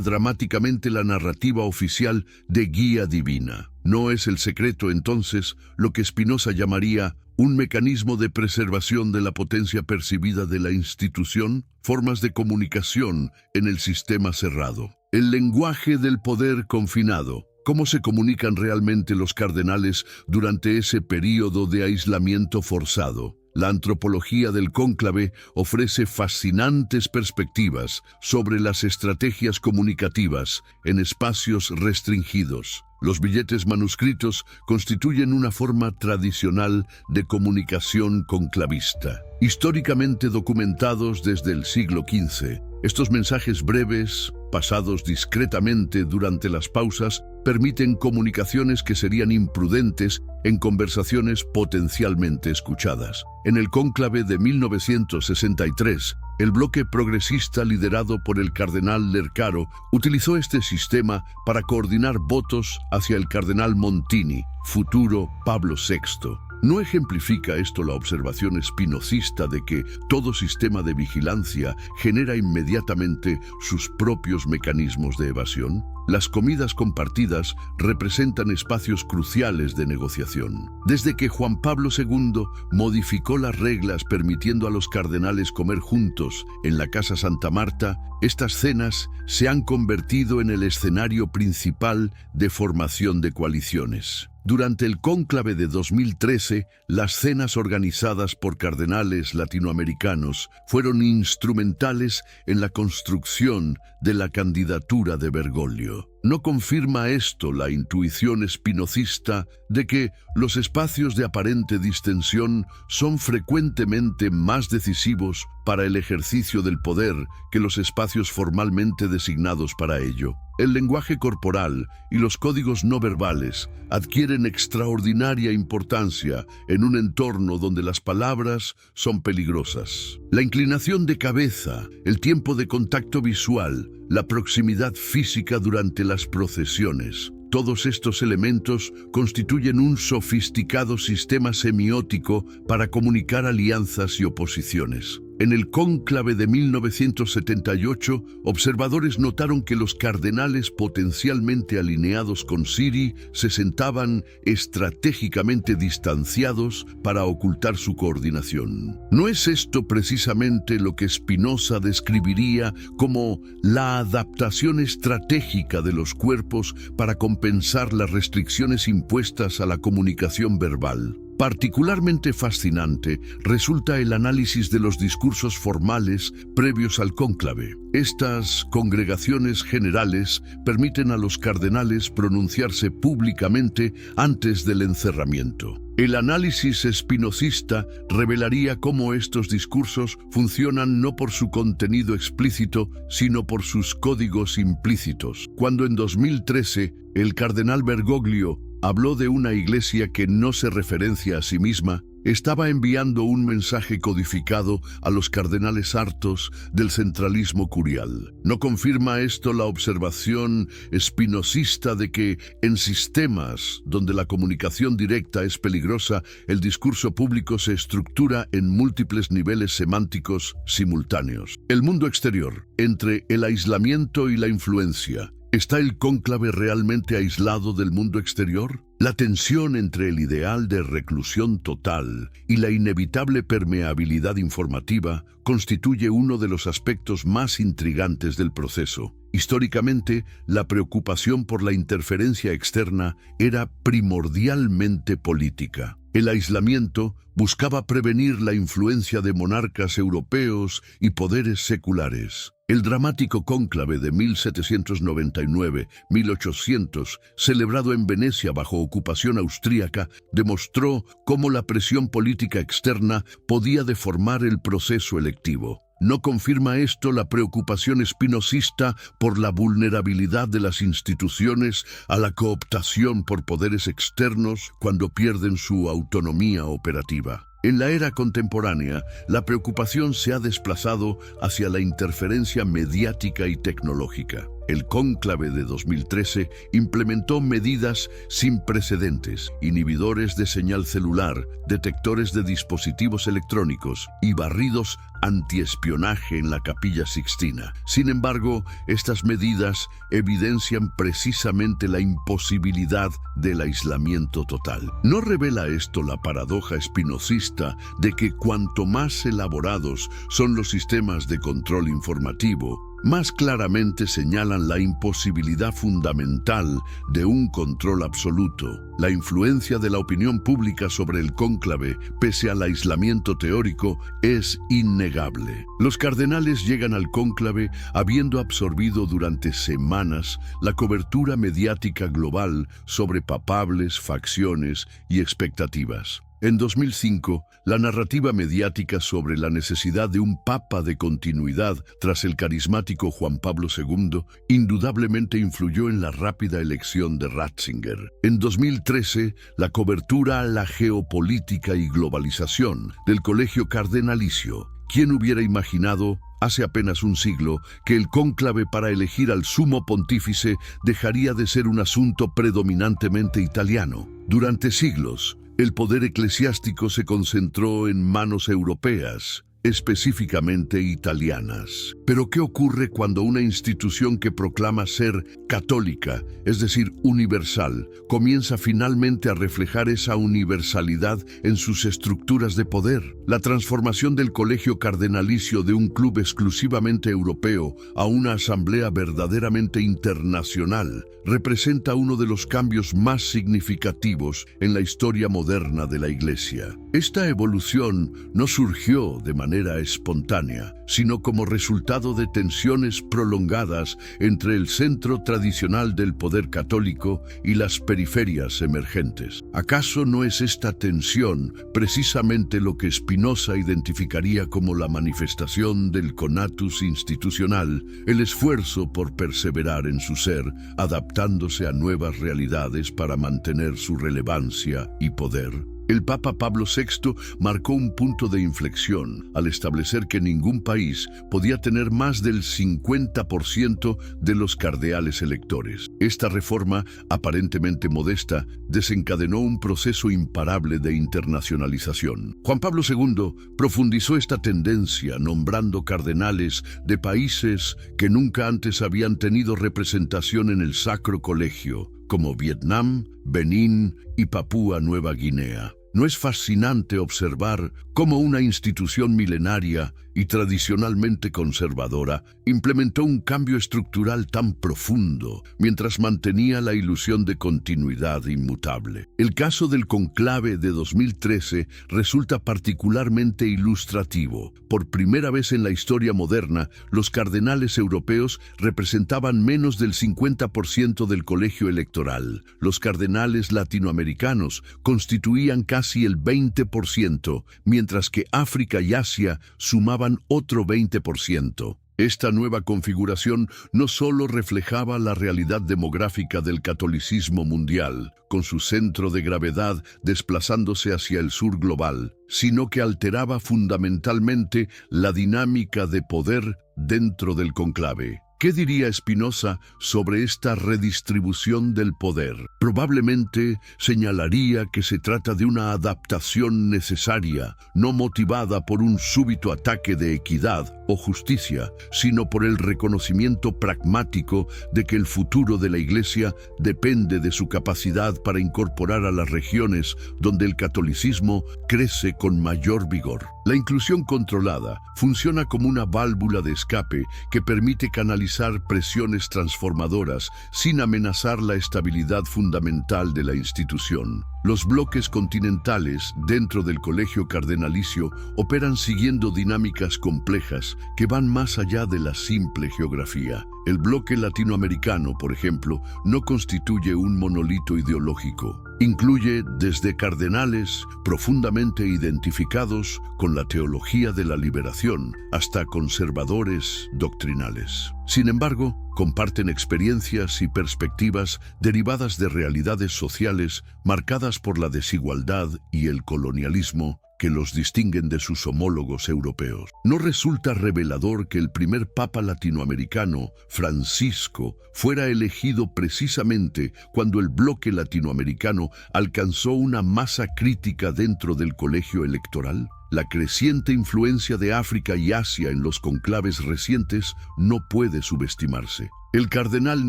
[SPEAKER 1] dramáticamente la narrativa oficial de guía divina. ¿No es el secreto, entonces, lo que Spinoza llamaría un mecanismo de preservación de la potencia percibida de la institución? Formas de comunicación en el sistema cerrado. El lenguaje del poder confinado. ¿Cómo se comunican realmente los cardenales durante ese período de aislamiento forzado? La antropología del cónclave ofrece fascinantes perspectivas sobre las estrategias comunicativas en espacios restringidos. Los billetes manuscritos constituyen una forma tradicional de comunicación conclavista. Históricamente documentados desde el siglo XV, estos mensajes breves, pasados discretamente durante las pausas, permiten comunicaciones que serían imprudentes en conversaciones potencialmente escuchadas. En el cónclave de 1963, el bloque progresista liderado por el cardenal Lercaro utilizó este sistema para coordinar votos hacia el cardenal Montini, futuro Pablo VI. ¿No ejemplifica esto la observación spinocista de que todo sistema de vigilancia genera inmediatamente sus propios mecanismos de evasión? Las comidas compartidas representan espacios cruciales de negociación. Desde que Juan Pablo II modificó las reglas permitiendo a los cardenales comer juntos en la Casa Santa Marta, estas cenas se han convertido en el escenario principal de formación de coaliciones. Durante el cónclave de 2013, las cenas organizadas por cardenales latinoamericanos fueron instrumentales en la construcción de la candidatura de Bergoglio. ¿No confirma esto la intuición espinocista de que los espacios de aparente distensión son frecuentemente más decisivos para el ejercicio del poder que los espacios formalmente designados para ello? El lenguaje corporal y los códigos no verbales adquieren extraordinaria importancia en un entorno donde las palabras son peligrosas. La inclinación de cabeza, el tiempo de contacto visual, la proximidad física durante las procesiones. Todos estos elementos constituyen un sofisticado sistema semiótico para comunicar alianzas y oposiciones. En el cónclave de 1978, observadores notaron que los cardenales potencialmente alineados con Siri se sentaban estratégicamente distanciados para ocultar su coordinación. ¿No es esto precisamente lo que Spinoza describiría como la adaptación estratégica de los cuerpos para compensar las restricciones impuestas a la comunicación verbal? Particularmente fascinante resulta el análisis de los discursos formales previos al cónclave. Estas congregaciones generales permiten a los cardenales pronunciarse públicamente antes del encerramiento. El análisis espinocista revelaría cómo estos discursos funcionan no por su contenido explícito, sino por sus códigos implícitos. Cuando en 2013 el cardenal Bergoglio habló de una iglesia que no se referencia a sí misma, estaba enviando un mensaje codificado a los cardenales hartos del centralismo curial. ¿No confirma esto la observación espinosista de que en sistemas donde la comunicación directa es peligrosa, el discurso público se estructura en múltiples niveles semánticos simultáneos? El mundo exterior, entre el aislamiento y la influencia. ¿Está el cónclave realmente aislado del mundo exterior? La tensión entre el ideal de reclusión total y la inevitable permeabilidad informativa constituye uno de los aspectos más intrigantes del proceso. Históricamente, la preocupación por la interferencia externa era primordialmente política. El aislamiento buscaba prevenir la influencia de monarcas europeos y poderes seculares. El dramático cónclave de 1799-1800, celebrado en Venecia bajo ocupación austríaca, demostró cómo la presión política externa podía deformar el proceso electivo. ¿No confirma esto la preocupación espinosista por la vulnerabilidad de las instituciones a la cooptación por poderes externos cuando pierden su autonomía operativa? En la era contemporánea, la preocupación se ha desplazado hacia la interferencia mediática y tecnológica. El cónclave de 2013 implementó medidas sin precedentes, inhibidores de señal celular, detectores de dispositivos electrónicos y barridos antiespionaje en la Capilla Sixtina. Sin embargo, estas medidas evidencian precisamente la imposibilidad del aislamiento total. ¿No revela esto la paradoja espinosista de que cuanto más elaborados son los sistemas de control informativo, más claramente señalan la imposibilidad fundamental de un control absoluto? La influencia de la opinión pública sobre el cónclave, pese al aislamiento teórico, es innegable. Los cardenales llegan al cónclave habiendo absorbido durante semanas la cobertura mediática global sobre papables, facciones y expectativas. En 2005, la narrativa mediática sobre la necesidad de un papa de continuidad tras el carismático Juan Pablo II indudablemente influyó en la rápida elección de Ratzinger. En 2013, la cobertura a la geopolítica y globalización del Colegio Cardenalicio. ¿Quién hubiera imaginado hace apenas un siglo que el cónclave para elegir al sumo pontífice dejaría de ser un asunto predominantemente italiano? Durante siglos, el poder eclesiástico se concentró en manos europeas, específicamente italianas. Pero ¿qué ocurre cuando una institución que proclama ser católica, es decir, universal, comienza finalmente a reflejar esa universalidad en sus estructuras de poder? La transformación del colegio cardenalicio de un club exclusivamente europeo a una asamblea verdaderamente internacional representa uno de los cambios más significativos en la historia moderna de la Iglesia. Esta evolución no surgió de manera espontánea, sino como resultado de tensiones prolongadas entre el centro tradicional del poder católico y las periferias emergentes. ¿Acaso no es esta tensión precisamente lo que Spinoza identificaría como la manifestación del conatus institucional, el esfuerzo por perseverar en su ser, adaptándose a nuevas realidades para mantener su relevancia y poder? El Papa Pablo VI marcó un punto de inflexión al establecer que ningún país podía tener más del 50% de los cardenales electores. Esta reforma, aparentemente modesta, desencadenó un proceso imparable de internacionalización. Juan Pablo II profundizó esta tendencia nombrando cardenales de países que nunca antes habían tenido representación en el Sacro Colegio, como Vietnam, Benín y Papúa Nueva Guinea. ¿No es fascinante observar cómo una institución milenaria y tradicionalmente conservadora implementó un cambio estructural tan profundo mientras mantenía la ilusión de continuidad inmutable? El caso del conclave de 2013 resulta particularmente ilustrativo. Por primera vez en la historia moderna, los cardenales europeos representaban menos del 50% del colegio electoral. Los cardenales latinoamericanos constituían casi el 20%, mientras que África y Asia sumaban otro 20%. Esta nueva configuración no solo reflejaba la realidad demográfica del catolicismo mundial, con su centro de gravedad desplazándose hacia el sur global, sino que alteraba fundamentalmente la dinámica de poder dentro del conclave. ¿Qué diría Spinoza sobre esta redistribución del poder? Probablemente señalaría que se trata de una adaptación necesaria, no motivada por un súbito ataque de equidad o justicia, sino por el reconocimiento pragmático de que el futuro de la Iglesia depende de su capacidad para incorporar a las regiones donde el catolicismo crece con mayor vigor. La inclusión controlada funciona como una válvula de escape que permite canalizar presiones transformadoras sin amenazar la estabilidad fundamental de la institución. Los bloques continentales dentro del colegio cardenalicio operan siguiendo dinámicas complejas que van más allá de la simple geografía. El bloque latinoamericano, por ejemplo, no constituye un monolito ideológico. Incluye desde cardenales profundamente identificados con la teología de la liberación hasta conservadores doctrinales. Sin embargo, comparten experiencias y perspectivas derivadas de realidades sociales marcadas por la desigualdad y el colonialismo que los distinguen de sus homólogos europeos. ¿No resulta revelador que el primer papa latinoamericano, Francisco, fuera elegido precisamente cuando el bloque latinoamericano alcanzó una masa crítica dentro del colegio electoral? La creciente influencia de África y Asia en los conclaves recientes no puede subestimarse. El cardenal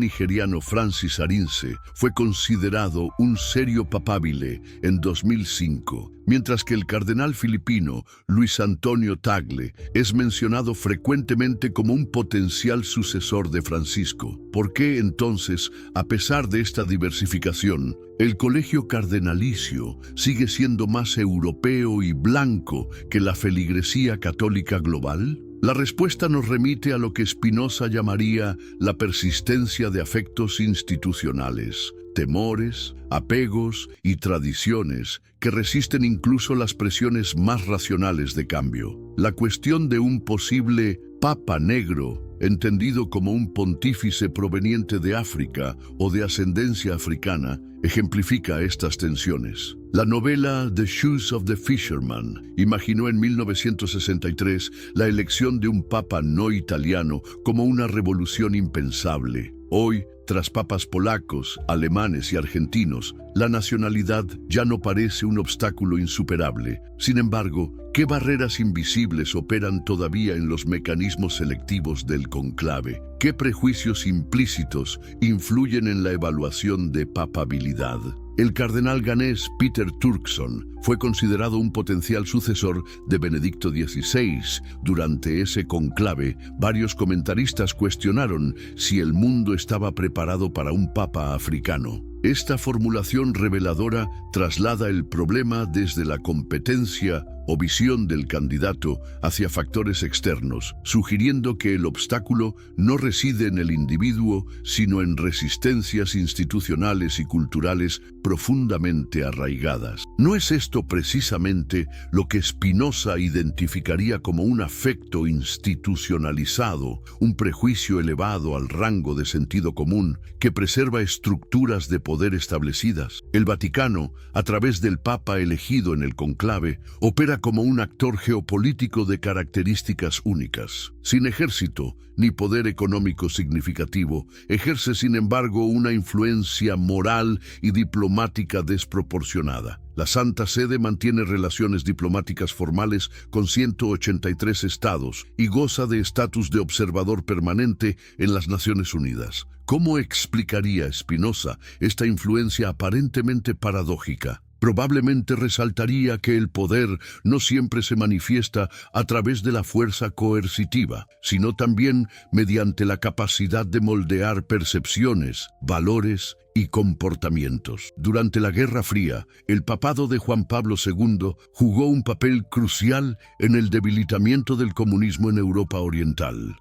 [SPEAKER 1] nigeriano Francis Arinze fue considerado un serio papabile en 2005, mientras que el cardenal filipino Luis Antonio Tagle es mencionado frecuentemente como un potencial sucesor de Francisco. ¿Por qué entonces, a pesar de esta diversificación, el colegio cardenalicio sigue siendo más europeo y blanco que la feligresía católica global? La respuesta nos remite a lo que Spinoza llamaría la persistencia de afectos institucionales, temores, apegos y tradiciones que resisten incluso las presiones más racionales de cambio. La cuestión de un posible Papa Negro, entendido como un pontífice proveniente de África o de ascendencia africana, ejemplifica estas tensiones. La novela The Shoes of the Fisherman imaginó en 1963 la elección de un papa no italiano como una revolución impensable. Hoy, tras papas polacos, alemanes y argentinos, la nacionalidad ya no parece un obstáculo insuperable. Sin embargo, ¿qué barreras invisibles operan todavía en los mecanismos selectivos del conclave? ¿Qué prejuicios implícitos influyen en la evaluación de papabilidad? El cardenal ganés Peter Turkson fue considerado un potencial sucesor de Benedicto XVI. Durante ese conclave, varios comentaristas cuestionaron si el mundo estaba preparado para un papa africano. Esta formulación reveladora traslada el problema desde la competencia o visión del candidato hacia factores externos, sugiriendo que el obstáculo no reside en el individuo, sino en resistencias institucionales y culturales profundamente arraigadas. ¿No es esto precisamente lo que Spinoza identificaría como un afecto institucionalizado, un prejuicio elevado al rango de sentido común que preserva estructuras de poder establecidas? El Vaticano, a través del Papa elegido en el conclave, opera como un actor geopolítico de características únicas. Sin ejército ni poder económico significativo, ejerce sin embargo una influencia moral y diplomática desproporcionada. La Santa Sede mantiene relaciones diplomáticas formales con 183 estados y goza de estatus de observador permanente en las Naciones Unidas. ¿Cómo explicaría Spinoza esta influencia aparentemente paradójica? Probablemente resaltaría que el poder no siempre se manifiesta a través de la fuerza coercitiva, sino también mediante la capacidad de moldear percepciones, valores y comportamientos. Durante la Guerra Fría, el papado de Juan Pablo II jugó un papel crucial en el debilitamiento del comunismo en Europa Oriental.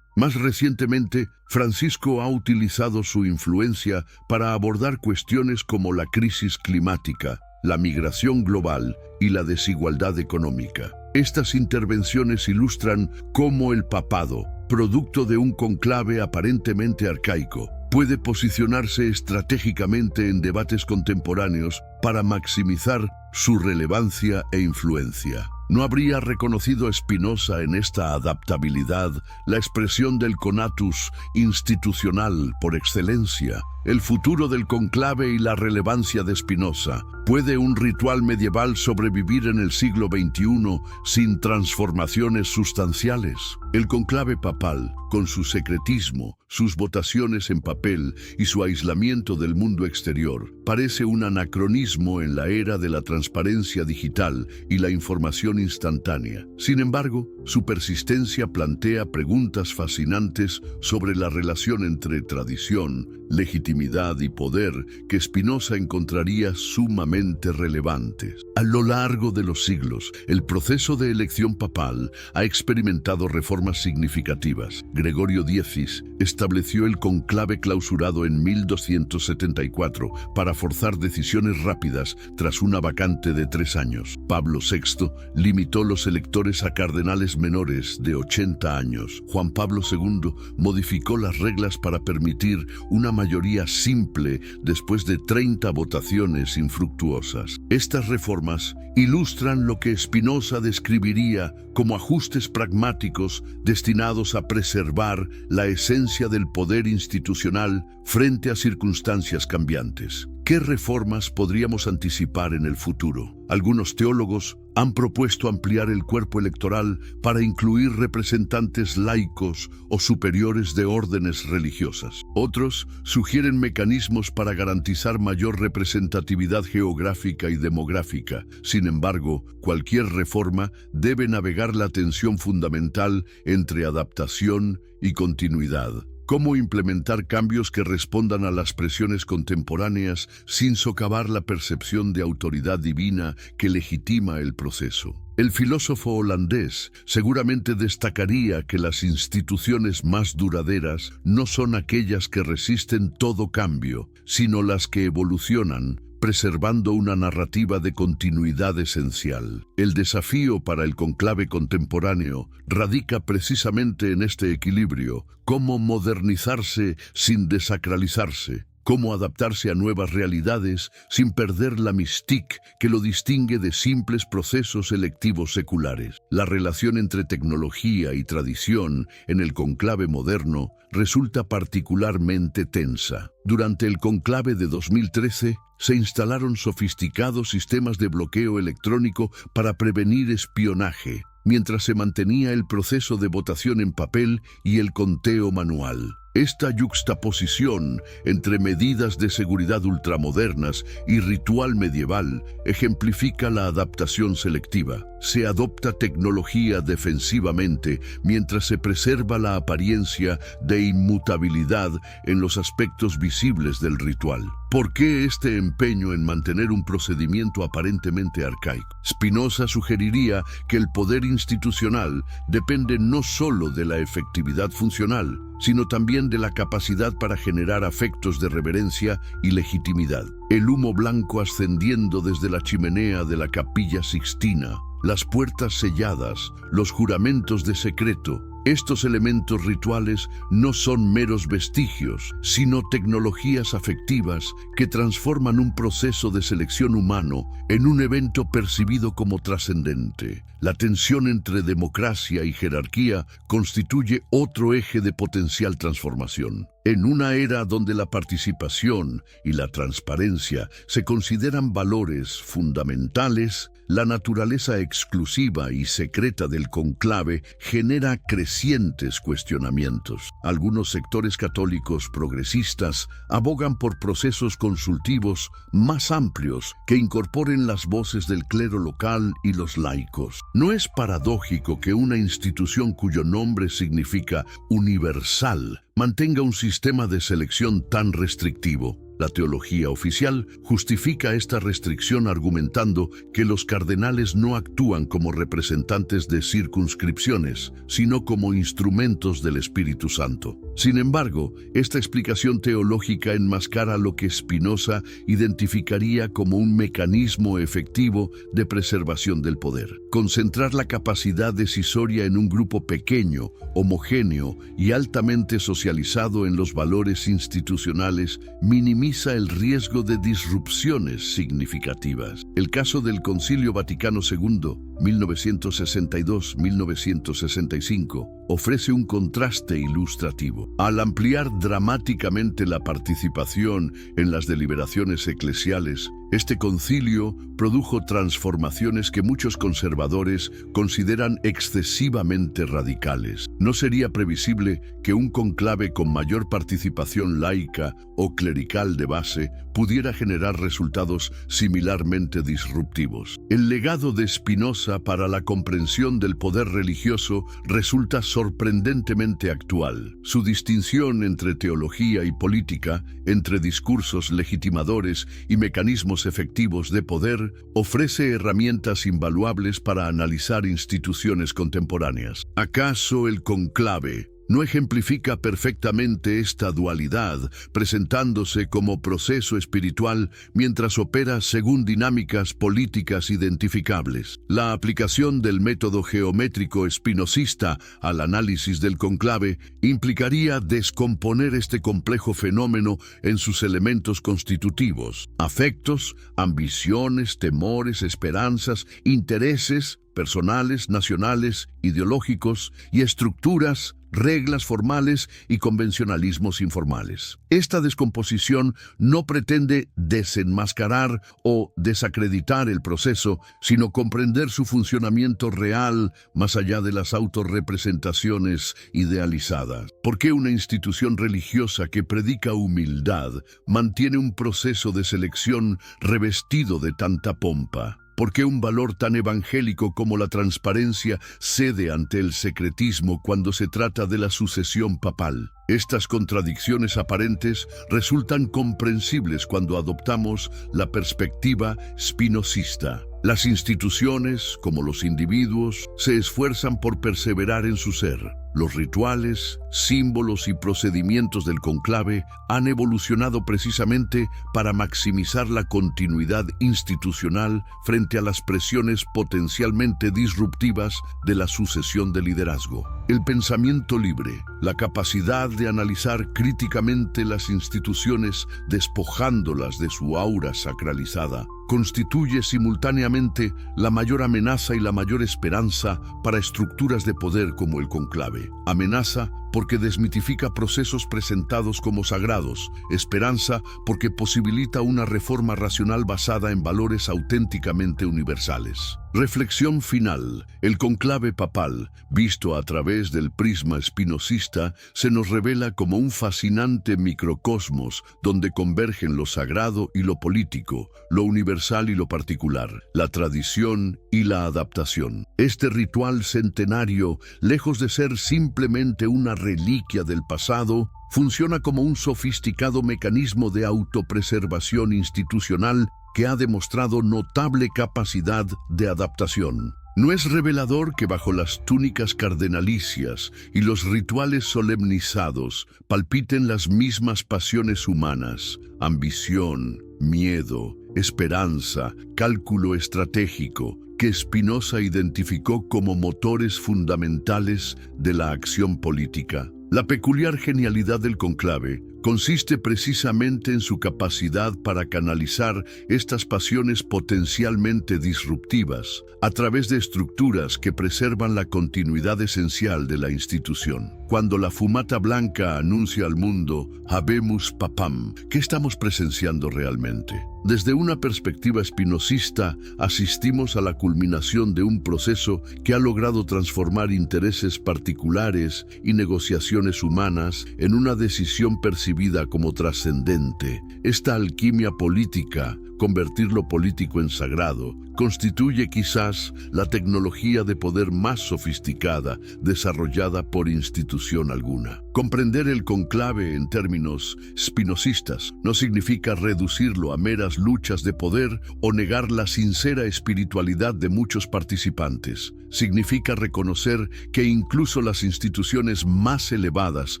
[SPEAKER 1] Más recientemente, Francisco ha utilizado su influencia para abordar cuestiones como la crisis climática, la migración global y la desigualdad económica. Estas intervenciones ilustran cómo el papado, producto de un conclave aparentemente arcaico, puede posicionarse estratégicamente en debates contemporáneos para maximizar su relevancia e influencia. ¿No habría reconocido Spinoza en esta adaptabilidad la expresión del conatus institucional por excelencia? El futuro del conclave y la relevancia de Spinoza. ¿Puede un ritual medieval sobrevivir en el siglo XXI sin transformaciones sustanciales? El conclave papal, con su secretismo, sus votaciones en papel y su aislamiento del mundo exterior, parece un anacronismo en la era de la transparencia digital y la información instantánea. Sin embargo, su persistencia plantea preguntas fascinantes sobre la relación entre tradición, legitimidad y poder que Spinoza encontraría sumamente relevantes. A lo largo de los siglos, el proceso de elección papal ha experimentado reformas significativas. Gregorio X estableció el conclave clausurado en 1274 para forzar decisiones rápidas tras una vacante de 3 años. Pablo VI limitó los electores a cardenales menores de 80 años. Juan Pablo II modificó las reglas para permitir una mayoría simple después de 30 votaciones infructuosas. Estas reformas ilustran lo que Spinoza describiría como ajustes pragmáticos destinados a preservar la esencia del poder institucional frente a circunstancias cambiantes. ¿Qué reformas podríamos anticipar en el futuro? Algunos teólogos han propuesto ampliar el cuerpo electoral para incluir representantes laicos o superiores de órdenes religiosas. Otros sugieren mecanismos para garantizar mayor representatividad geográfica y demográfica. Sin embargo, cualquier reforma debe navegar la tensión fundamental entre adaptación y continuidad. ¿Cómo implementar cambios que respondan a las presiones contemporáneas sin socavar la percepción de autoridad divina que legitima el proceso? El filósofo holandés seguramente destacaría que las instituciones más duraderas no son aquellas que resisten todo cambio, sino las que evolucionan, preservando una narrativa de continuidad esencial. El desafío para el conclave contemporáneo radica precisamente en este equilibrio: cómo modernizarse sin desacralizarse, cómo adaptarse a nuevas realidades sin perder la mystique que lo distingue de simples procesos electivos seculares. La relación entre tecnología y tradición en el conclave moderno resulta particularmente tensa. Durante el conclave de 2013, se instalaron sofisticados sistemas de bloqueo electrónico para prevenir espionaje, mientras se mantenía el proceso de votación en papel y el conteo manual. Esta yuxtaposición entre medidas de seguridad ultramodernas y ritual medieval ejemplifica la adaptación selectiva. Se adopta tecnología defensivamente mientras se preserva la apariencia de inmutabilidad en los aspectos visibles del ritual. ¿Por qué este empeño en mantener un procedimiento aparentemente arcaico? Spinoza sugeriría que el poder institucional depende no solo de la efectividad funcional, sino también de la capacidad para generar afectos de reverencia y legitimidad. El humo blanco ascendiendo desde la chimenea de la Capilla Sixtina, las puertas selladas, los juramentos de secreto. Estos elementos rituales no son meros vestigios, sino tecnologías afectivas que transforman un proceso de selección humano en un evento percibido como trascendente. La tensión entre democracia y jerarquía constituye otro eje de potencial transformación. En una era donde la participación y la transparencia se consideran valores fundamentales, la naturaleza exclusiva y secreta del conclave genera crecientes cuestionamientos. Algunos sectores católicos progresistas abogan por procesos consultivos más amplios que incorporen las voces del clero local y los laicos. ¿No es paradójico que una institución cuyo nombre significa universal mantenga un sistema de selección tan restrictivo? La teología oficial justifica esta restricción argumentando que los cardenales no actúan como representantes de circunscripciones, sino como instrumentos del Espíritu Santo. Sin embargo, esta explicación teológica enmascara lo que Spinoza identificaría como un mecanismo efectivo de preservación del poder. Concentrar la capacidad decisoria en un grupo pequeño, homogéneo y altamente socializado en los valores institucionales minimiza el riesgo de disrupciones significativas. El caso del Concilio Vaticano II, 1962-1965, ofrece un contraste ilustrativo. Al ampliar dramáticamente la participación en las deliberaciones eclesiales, este concilio produjo transformaciones que muchos conservadores consideran excesivamente radicales. No sería previsible que un conclave con mayor participación laica o clerical de base pudiera generar resultados similarmente disruptivos. El legado de Spinoza para la comprensión del poder religioso resulta sorprendentemente actual. Su distinción entre teología y política, entre discursos legitimadores y mecanismos efectivos de poder, ofrece herramientas invaluables para analizar instituciones contemporáneas. ¿Acaso el conclave no ejemplifica perfectamente esta dualidad, presentándose como proceso espiritual mientras opera según dinámicas políticas identificables? La aplicación del método geométrico espinosista al análisis del conclave implicaría descomponer este complejo fenómeno en sus elementos constitutivos: afectos, ambiciones, temores, esperanzas, intereses personales, nacionales, ideológicos y estructuras, reglas formales y convencionalismos informales. Esta descomposición no pretende desenmascarar o desacreditar el proceso, sino comprender su funcionamiento real más allá de las autorrepresentaciones idealizadas. ¿Por qué una institución religiosa que predica humildad mantiene un proceso de selección revestido de tanta pompa? ¿Por qué un valor tan evangélico como la transparencia cede ante el secretismo cuando se trata de la sucesión papal? Estas contradicciones aparentes resultan comprensibles cuando adoptamos la perspectiva spinozista. Las instituciones, como los individuos, se esfuerzan por perseverar en su ser. Los rituales, símbolos y procedimientos del conclave han evolucionado precisamente para maximizar la continuidad institucional frente a las presiones potencialmente disruptivas de la sucesión de liderazgo. El pensamiento libre, la capacidad de analizar críticamente las instituciones despojándolas de su aura sacralizada, constituye simultáneamente la mayor amenaza y la mayor esperanza para estructuras de poder como el conclave. Amenaza porque desmitifica procesos presentados como sagrados, esperanza porque posibilita una reforma racional basada en valores auténticamente universales. Reflexión final. El conclave papal, visto a través del prisma spinozista, se nos revela como un fascinante microcosmos donde convergen lo sagrado y lo político, lo universal y lo particular, la tradición y la adaptación. Este ritual centenario, lejos de ser simplemente una reliquia del pasado, funciona como un sofisticado mecanismo de autopreservación institucional que ha demostrado notable capacidad de adaptación. ¿No es revelador que bajo las túnicas cardenalicias y los rituales solemnizados palpiten las mismas pasiones humanas: ambición, miedo, esperanza, cálculo estratégico, que Spinoza identificó como motores fundamentales de la acción política? La peculiar genialidad del conclave consiste precisamente en su capacidad para canalizar estas pasiones potencialmente disruptivas a través de estructuras que preservan la continuidad esencial de la institución. Cuando la fumata blanca anuncia al mundo Habemus Papam, ¿qué estamos presenciando realmente? Desde una perspectiva spinozista, asistimos a la culminación de un proceso que ha logrado transformar intereses particulares y negociaciones humanas en una decisión percibida como trascendente. Esta alquimia política, convertir lo político en sagrado, constituye quizás la tecnología de poder más sofisticada desarrollada por institución alguna. Comprender el conclave en términos spinozistas no significa reducirlo a meras luchas de poder o negar la sincera espiritualidad de muchos participantes. Significa reconocer que incluso las instituciones más elevadas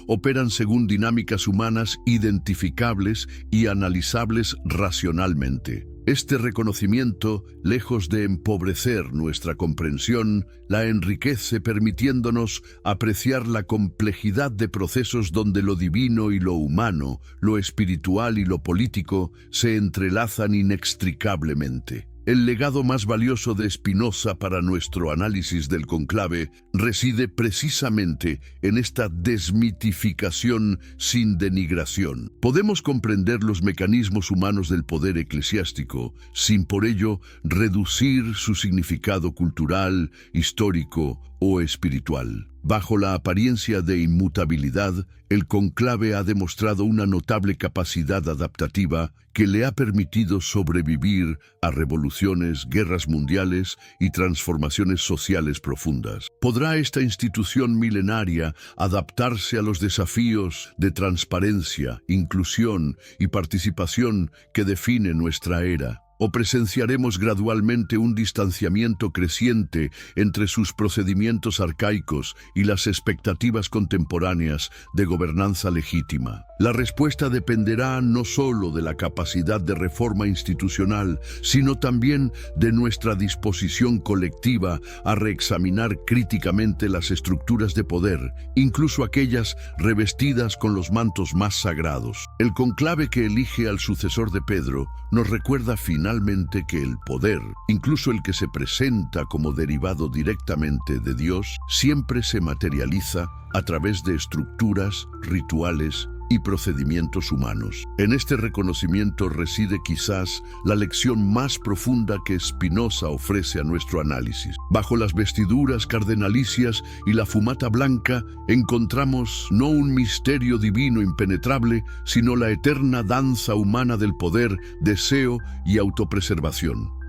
[SPEAKER 1] operan según dinámicas humanas identificables y analizables racionalmente. Este reconocimiento, lejos de empobrecer nuestra comprensión, la enriquece permitiéndonos apreciar la complejidad de procesos donde lo divino y lo humano, lo espiritual y lo político se entrelazan inextricablemente. El legado más valioso de Spinoza para nuestro análisis del conclave reside precisamente en esta desmitificación sin denigración. Podemos comprender los mecanismos humanos del poder eclesiástico sin por ello reducir su significado cultural, histórico o espiritual. Bajo la apariencia de inmutabilidad, el conclave ha demostrado una notable capacidad adaptativa que le ha permitido sobrevivir a revoluciones, guerras mundiales y transformaciones sociales profundas. ¿Podrá esta institución milenaria adaptarse a los desafíos de transparencia, inclusión y participación que definen nuestra era? ¿O presenciaremos gradualmente un distanciamiento creciente entre sus procedimientos arcaicos y las expectativas contemporáneas de gobernanza legítima? La respuesta dependerá no solo de la capacidad de reforma institucional, sino también de nuestra disposición colectiva a reexaminar críticamente las estructuras de poder, incluso aquellas revestidas con los mantos más sagrados. El conclave que elige al sucesor de Pedro nos recuerda finalmente que el poder, incluso el que se presenta como derivado directamente de Dios, siempre se materializa a través de estructuras, rituales y procedimientos humanos. En este reconocimiento reside quizás la lección más profunda que Spinoza ofrece a nuestro análisis. Bajo las vestiduras cardenalicias y la fumata blanca encontramos no un misterio divino impenetrable, sino la eterna danza humana del poder, deseo y autopreservación.